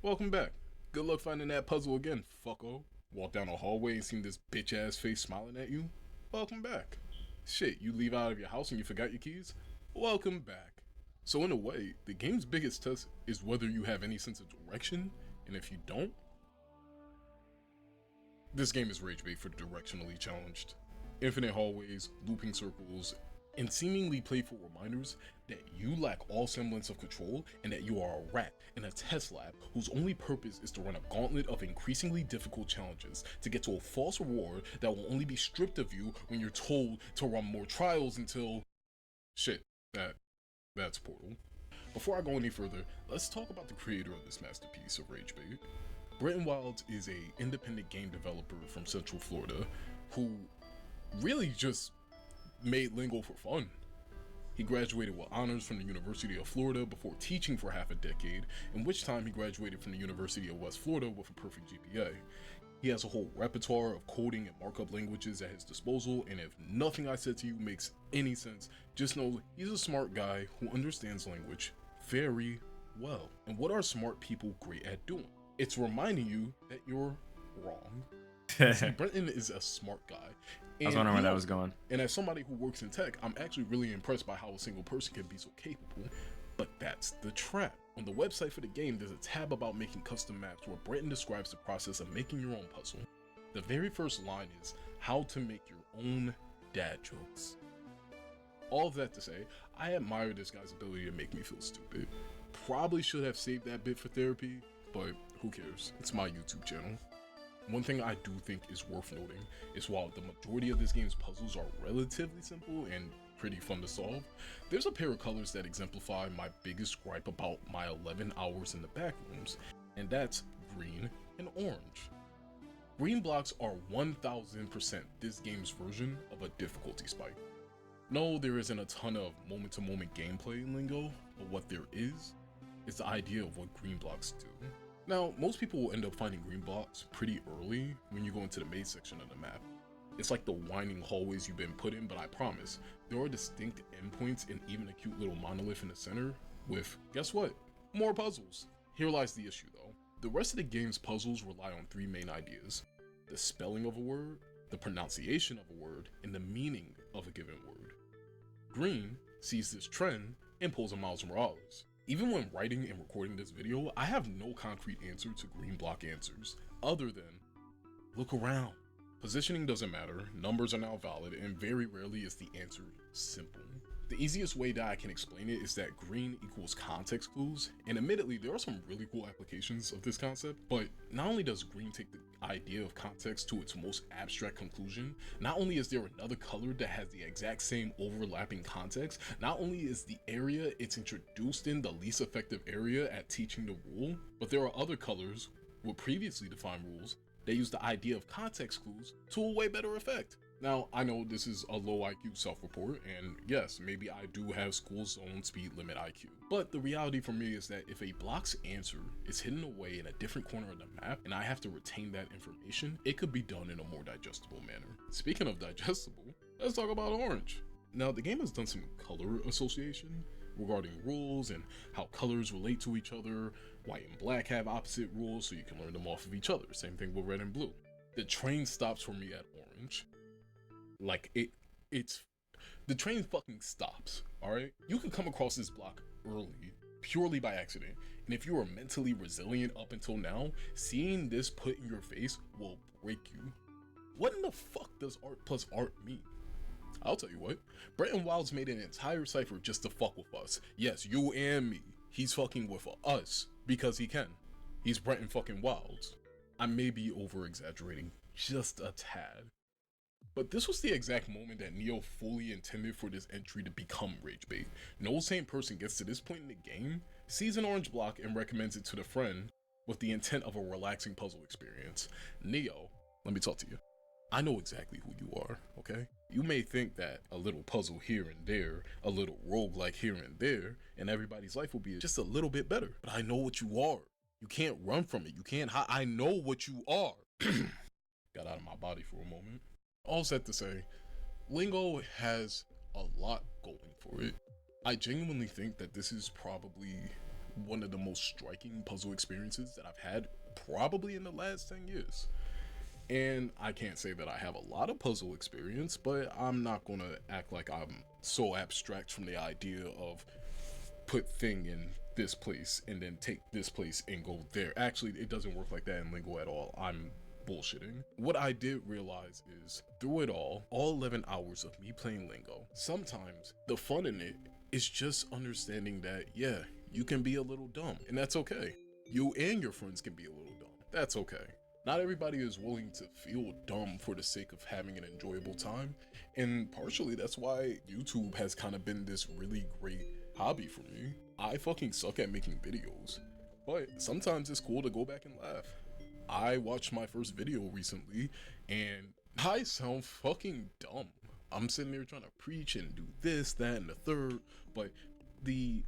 Welcome back. Good luck finding that puzzle again, fucko. Walk down a hallway and see this bitch ass face smiling at you? Welcome back. Shit, you leave out of your house and you forgot your keys? Welcome back. So in a way, the game's biggest test is whether you have any sense of direction, and if you don't, this game is rage bait for the directionally challenged. Infinite hallways, looping circles, and seemingly playful reminders that you lack all semblance of control and that you are a rat in a test lab whose only purpose is to run a gauntlet of increasingly difficult challenges to get to a false reward that will only be stripped of you when you're told to run more trials until... Shit, that's Portal. Before I go any further, let's talk about the creator of this masterpiece of rage bait. Bretton Wilds is an independent game developer from Central Florida who really just made Lingo for fun. He graduated with honors from the University of Florida before teaching for half a decade, in which time he graduated from the University of West Florida with a perfect GPA. He has a whole repertoire of coding and markup languages at his disposal, and if nothing I said to you makes any sense, just know he's a smart guy who understands language very well. And what are smart people great at doing? It's reminding you that you're wrong. See, Brenton is a smart guy. I was wondering where that was going. And as somebody who works in tech, I'm actually really impressed by how a single person can be so capable. But that's the trap. On the website for the game, there's a tab about making custom maps where Brenton describes the process of making your own puzzle. The very first line is how to make your own dad jokes. All of that to say, I admire this guy's ability to make me feel stupid. Probably should have saved that bit for therapy, but who cares? It's my YouTube channel. One thing I do think is worth noting is while the majority of this game's puzzles are relatively simple and pretty fun to solve, there's a pair of colors that exemplify my biggest gripe about my 11 hours in the back rooms, and that's green and orange. Green blocks are 1000% this game's version of a difficulty spike. No, there isn't a ton of moment-to-moment gameplay in Lingo, but what there is the idea of what green blocks do. Now, most people will end up finding green blocks pretty early when you go into the maze section of the map. It's like the winding hallways you've been put in, but I promise, there are distinct endpoints and even a cute little monolith in the center with, guess what? More puzzles. Here lies the issue though. The rest of the game's puzzles rely on three main ideas: the spelling of a word, the pronunciation of a word, and the meaning of a given word. Green sees this trend and pulls a Miles Morales. Even when writing and recording this video, I have no concrete answer to green block answers, other than look around. Positioning doesn't matter, numbers are now valid, and very rarely is the answer simple. The easiest way that I can explain it is that green equals context clues, and admittedly there are some really cool applications of this concept, but not only does green take the idea of context to its most abstract conclusion, not only is there another color that has the exact same overlapping context, not only is the area it's introduced in the least effective area at teaching the rule, but there are other colors with previously defined rules that use the idea of context clues to a way better effect. Now, I know this is a low IQ self-report, and yes, maybe I do have school zone speed limit IQ, but the reality for me is that if a block's answer is hidden away in a different corner of the map, and I have to retain that information, it could be done in a more digestible manner. Speaking of digestible, let's talk about orange. Now, the game has done some color association regarding rules and how colors relate to each other. White and black have opposite rules, so you can learn them off of each other. Same thing with red and blue. The train stops for me at orange. Like, the train fucking stops, alright? You can come across this block early, purely by accident, and if you are mentally resilient up until now, seeing this put in your face will break you. What in the fuck does art plus art mean? I'll tell you what, Bretton Wilds made an entire cipher just to fuck with us. Yes, you and me. He's fucking with us, because he can. He's Bretton fucking Wilds. I may be over-exaggerating just a tad, but this was the exact moment that Neo fully intended for this entry to become rage bait. No sane person gets to this point in the game, sees an orange block and recommends it to the friend with the intent of a relaxing puzzle experience. Neo, let me talk to you. I know exactly who you are, okay? You may think that a little puzzle here and there, a little roguelike here and there, and everybody's life will be just a little bit better. But I know what you are. You can't run from it. You can't hide. I know what you are. Got out of my body for a moment. All that to say, Lingo has a lot going for it. I genuinely think that this is probably one of the most striking puzzle experiences that I've had probably in the last 10 years. And I can't say that I have a lot of puzzle experience, but I'm not gonna act like I'm so abstract from the idea of put thing in this place and then take this place and go there. Actually, it doesn't work like that in Lingo at all. I'm bullshitting. What I did realize is through it all 11 hours of me playing Lingo, sometimes the fun in it is just understanding that, yeah, you can be a little dumb, and that's okay. You and your friends can be a little dumb. That's okay. Not everybody is willing to feel dumb for the sake of having an enjoyable time, and partially that's why YouTube has kind of been this really great hobby for me. I fucking suck at making videos, but sometimes it's cool to go back and laugh. I watched my first video recently, and I sound fucking dumb. I'm sitting there trying to preach and do this, that, and the third, but the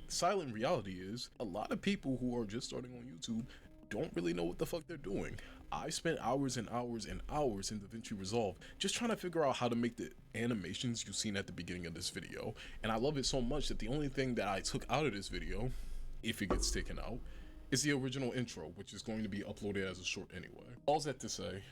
silent reality is a lot of people who are just starting on YouTube don't really know what the fuck they're doing. I spent hours and hours and hours in DaVinci Resolve just trying to figure out how to make the animations you've seen at the beginning of this video, and I love it so much that the only thing that I took out of this video, if it gets taken out, is the original intro, which is going to be uploaded as a short anyway. All that to say,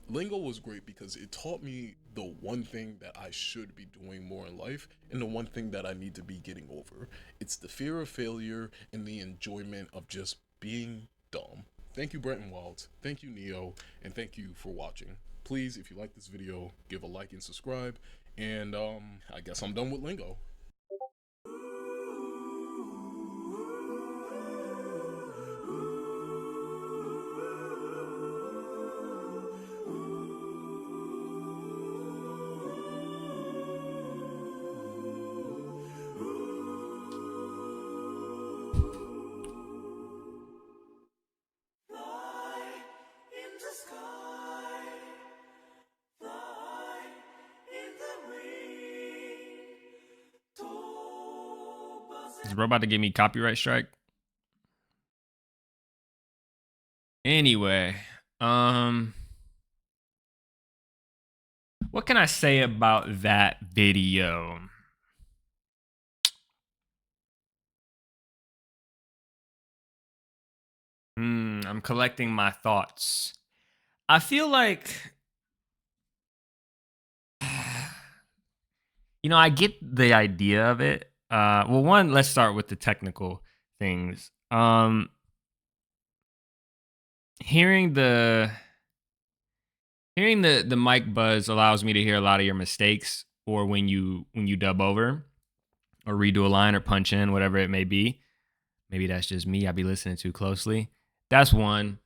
Lingo was great because it taught me the one thing that I should be doing more in life and the one thing that I need to be getting over. It's the fear of failure and the enjoyment of just being dumb. Thank you, Brenton Wilds. Thank you, Neo. And thank you for watching. Please, if you like this video, give a like and subscribe. And I guess I'm done with Lingo. Is bro about to give me copyright strike? Anyway, what can I say about that video? I'm collecting my thoughts. I feel like, you know, I get the idea of it. Well, one, let's start with the technical things. Hearing the mic buzz allows me to hear a lot of your mistakes, or when you dub over or redo a line or punch in, whatever it may be. Maybe that's just me. I be listening too closely. That's one.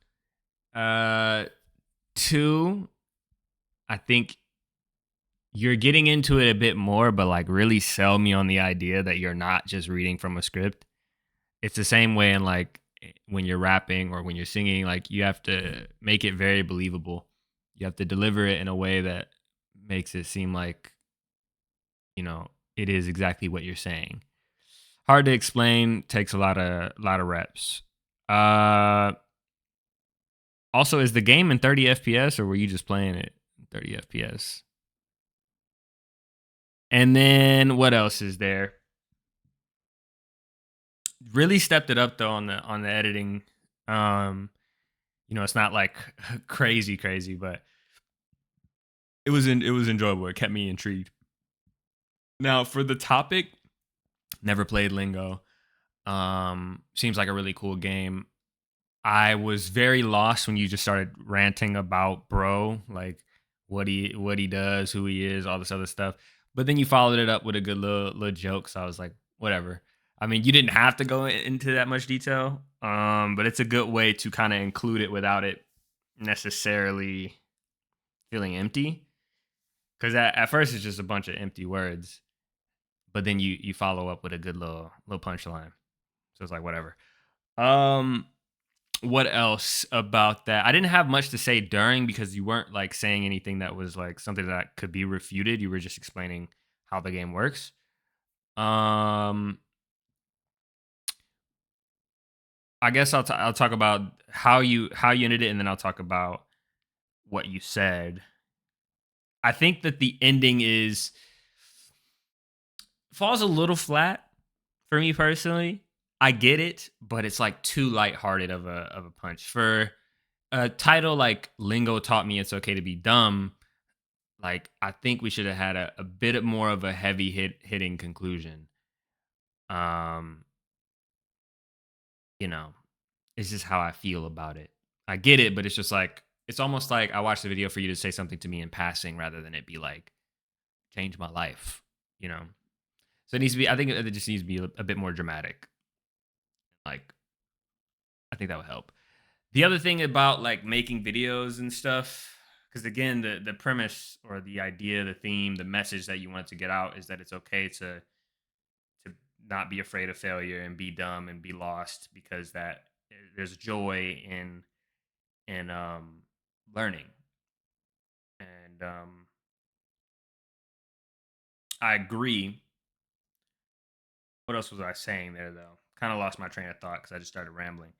Two, I think you're getting into it a bit more, but like really sell me on the idea that you're not just reading from a script. It's the same way in like when you're rapping or when you're singing, like you have to make it very believable. You have to deliver it in a way that makes it seem like, you know, it is exactly what you're saying. Hard to explain, takes a lot of reps. Also, is the game in 30 FPS or were you just playing it 30 FPS? And then what else is there? Really stepped it up though on the editing. You know, it's not like crazy, but it was enjoyable. It kept me intrigued. Now for the topic, never played Lingo. Seems like a really cool game. I was very lost when you just started ranting about bro, like what he does, who he is, all this other stuff. But then you followed it up with a good little joke, so I was like, whatever. I mean, you didn't have to go into that much detail, but it's a good way to kind of include it without it necessarily feeling empty. Because at first it's just a bunch of empty words, but then you follow up with a good little punchline. So it's like whatever. What else about that? I didn't have much to say during because you weren't like saying anything that was like something that could be refuted. You were just explaining how the game works. I guess I'll talk about how you ended it, and then I'll talk about what you said. I think that the ending is falls a little flat for me personally. I get it, but it's like too lighthearted of a punch. For a title like Lingo Taught Me It's Okay to Be Dumb, like I think we should have had a bit more of a heavy hitting conclusion. Um, you know, it's just how I feel about it. I get it, but it's just like it's almost like I watched the video for you to say something to me in passing rather than it be like change my life, you know. So it needs to be. I think it just needs to be a bit more dramatic. Like, I think that would help. The other thing about like making videos and stuff, because again, the premise or the idea, the theme, the message that you want to get out is that it's okay to not be afraid of failure and be dumb and be lost, because that there's joy in learning. And I agree. What else was I saying there though? Kind of lost my train of thought because I just started rambling.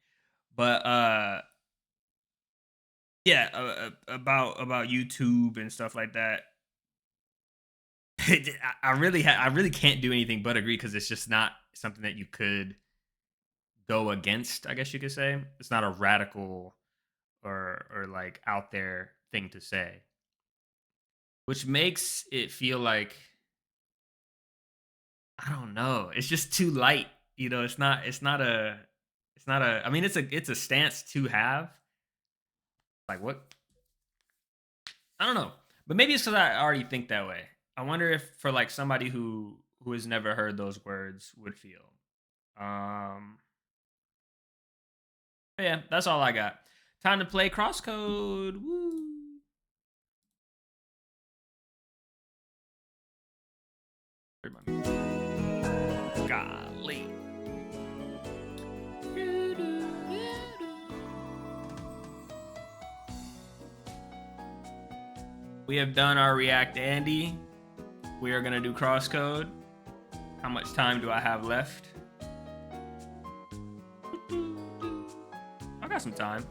But yeah, about YouTube and stuff like that. I really can't do anything but agree, because it's just not something that you could go against, I guess you could say. It's not a radical or like out there thing to say, which makes it feel like, I don't know, it's just too light. You know, I mean, it's a stance to have. Like what? I don't know. But maybe it's because I already think that way. I wonder if for like somebody who has never heard those words would feel. But yeah, that's all I got. Time to play crosscode. Woo. Golly. We have done our React Andy. We are gonna do crosscode. How much time do I have left? I got some time.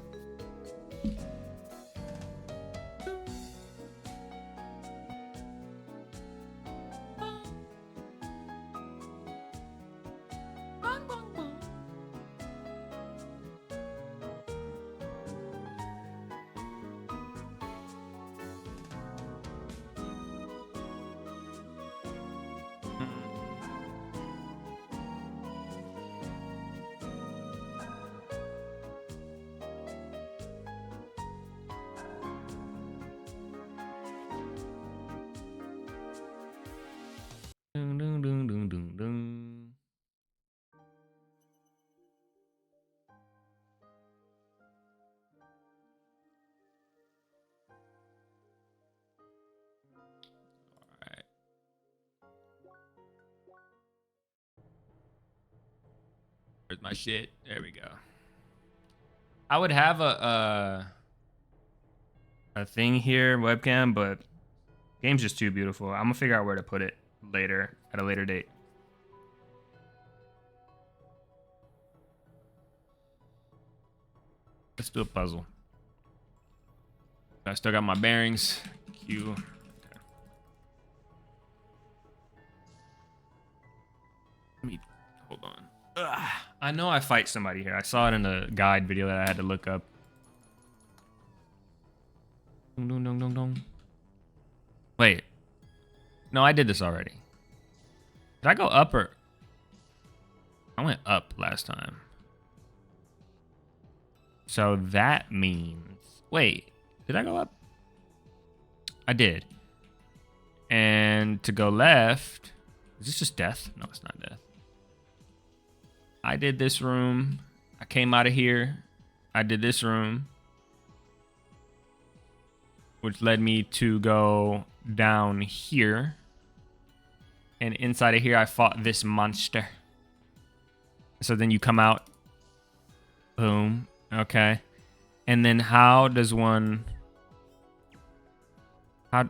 Dun, dun, dun, dun, dun, dun. All right. Where's my shit? There we go. I would have a thing here, webcam, but game's just too beautiful. I'm gonna figure out where to put it later, at a later date. Let's do a puzzle. I still got my bearings. Q. Okay. Let me hold on. Ugh. I know I fight somebody here. I saw it in the guide video that I had to look up. Dun, dun, dun, dun, dun. Wait. No, I did this already. Did I go up or... I went up last time. So that means... Wait. Did I go up? I did. And to go left... Is this just death? No, it's not death. I did this room. I came out of here. I did this room. Which led me to go down here. And inside of here, I fought this monster. So then you come out. Boom. Okay. And then how does one... How...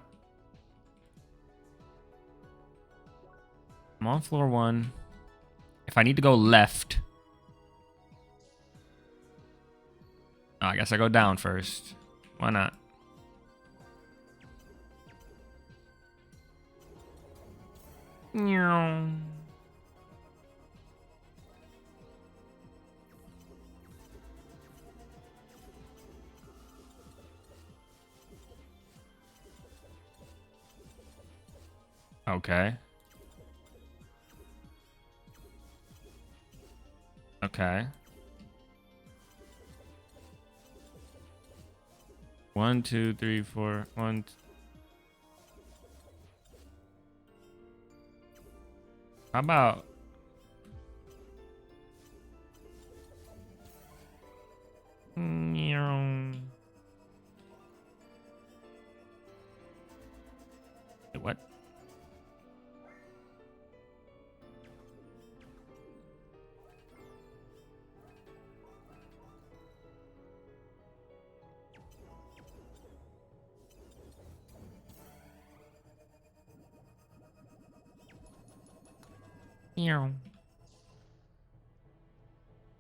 I'm on floor 1. If I need to go left... Oh, I guess I go down first. Why not? Meow. Okay. Okay. 1, 2, 3, 4. 1. How about? Wait, what?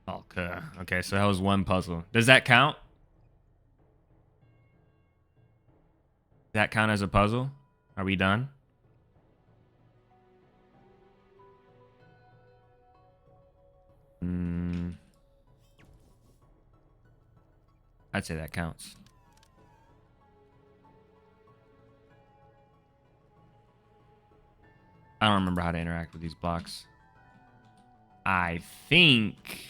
Okay. Okay, so that was one puzzle. Does that count? Does that count as a puzzle? Are we done? I'd say that counts. I don't remember how to interact with these blocks. I think...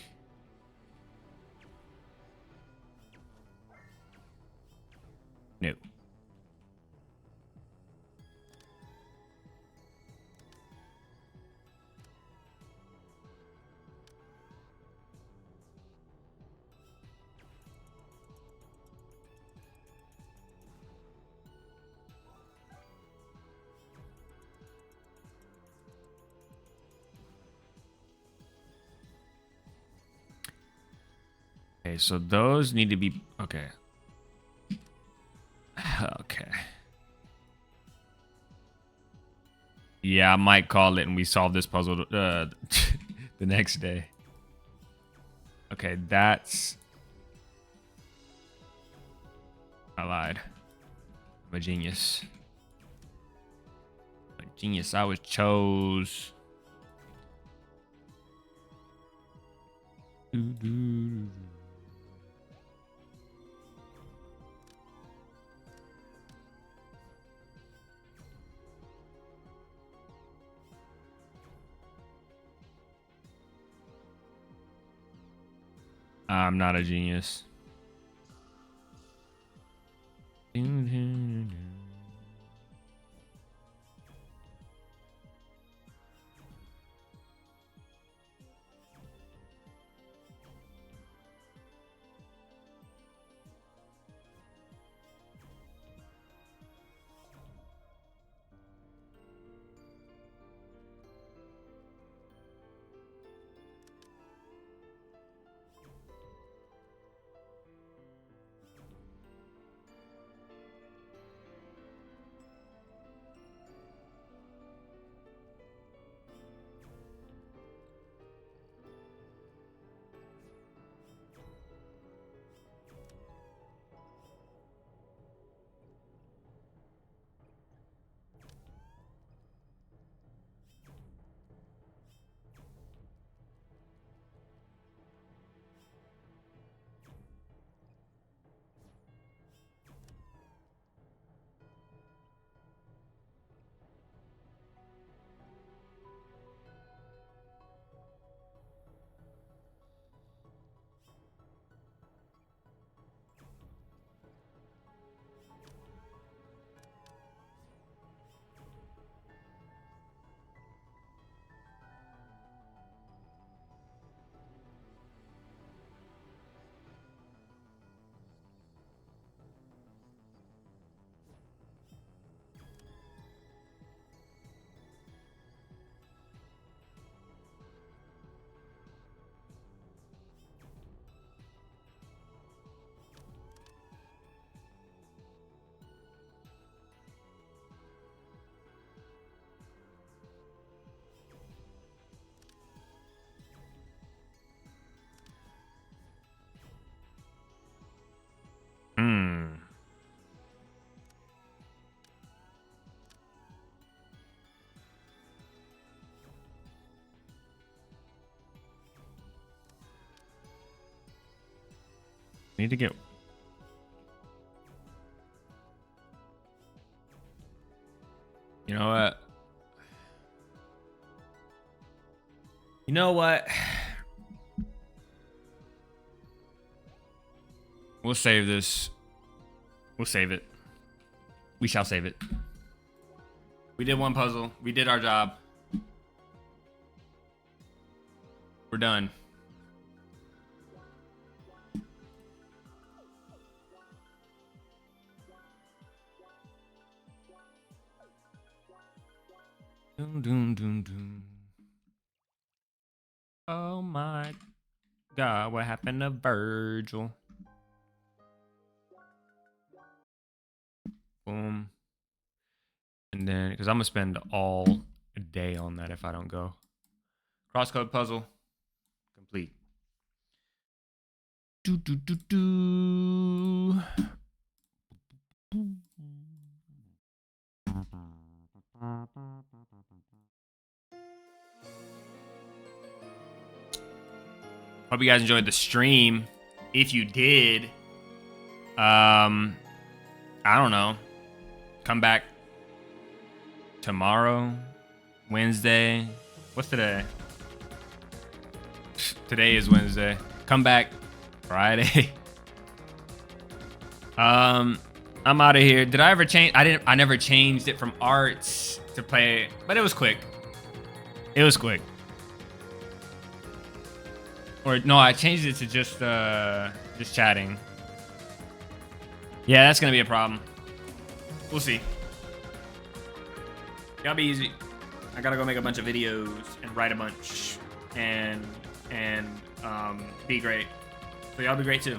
No. Okay, so those need to be... Okay. Okay. Yeah, I might call it and we solve this puzzle the next day. Okay, that's... I lied. I'm a genius. I'm a genius. I was chose... I'm not a genius. Need to get... You know what? You know what? We'll save this. We'll save it. We shall save it. We did one puzzle. We did our job. We're done. Dun, dun, dun, dun. Oh my God, what happened to Virgil? Boom. And then, because I'm going to spend all day on that if I don't go. Crosscode puzzle complete. Do, do, do, do. Hope you guys enjoyed the stream. If you did, I don't know. Come back tomorrow, Wednesday. What's today? Today is Wednesday. Come back Friday. I'm out of here. Did I ever change? I never changed it from arts to play, but it was quick. It was quick. Or no, I changed it to just chatting. Yeah, that's gonna be a problem. We'll see. Gotta be easy. I gotta go make a bunch of videos and write a bunch and be great. So y'all be great too.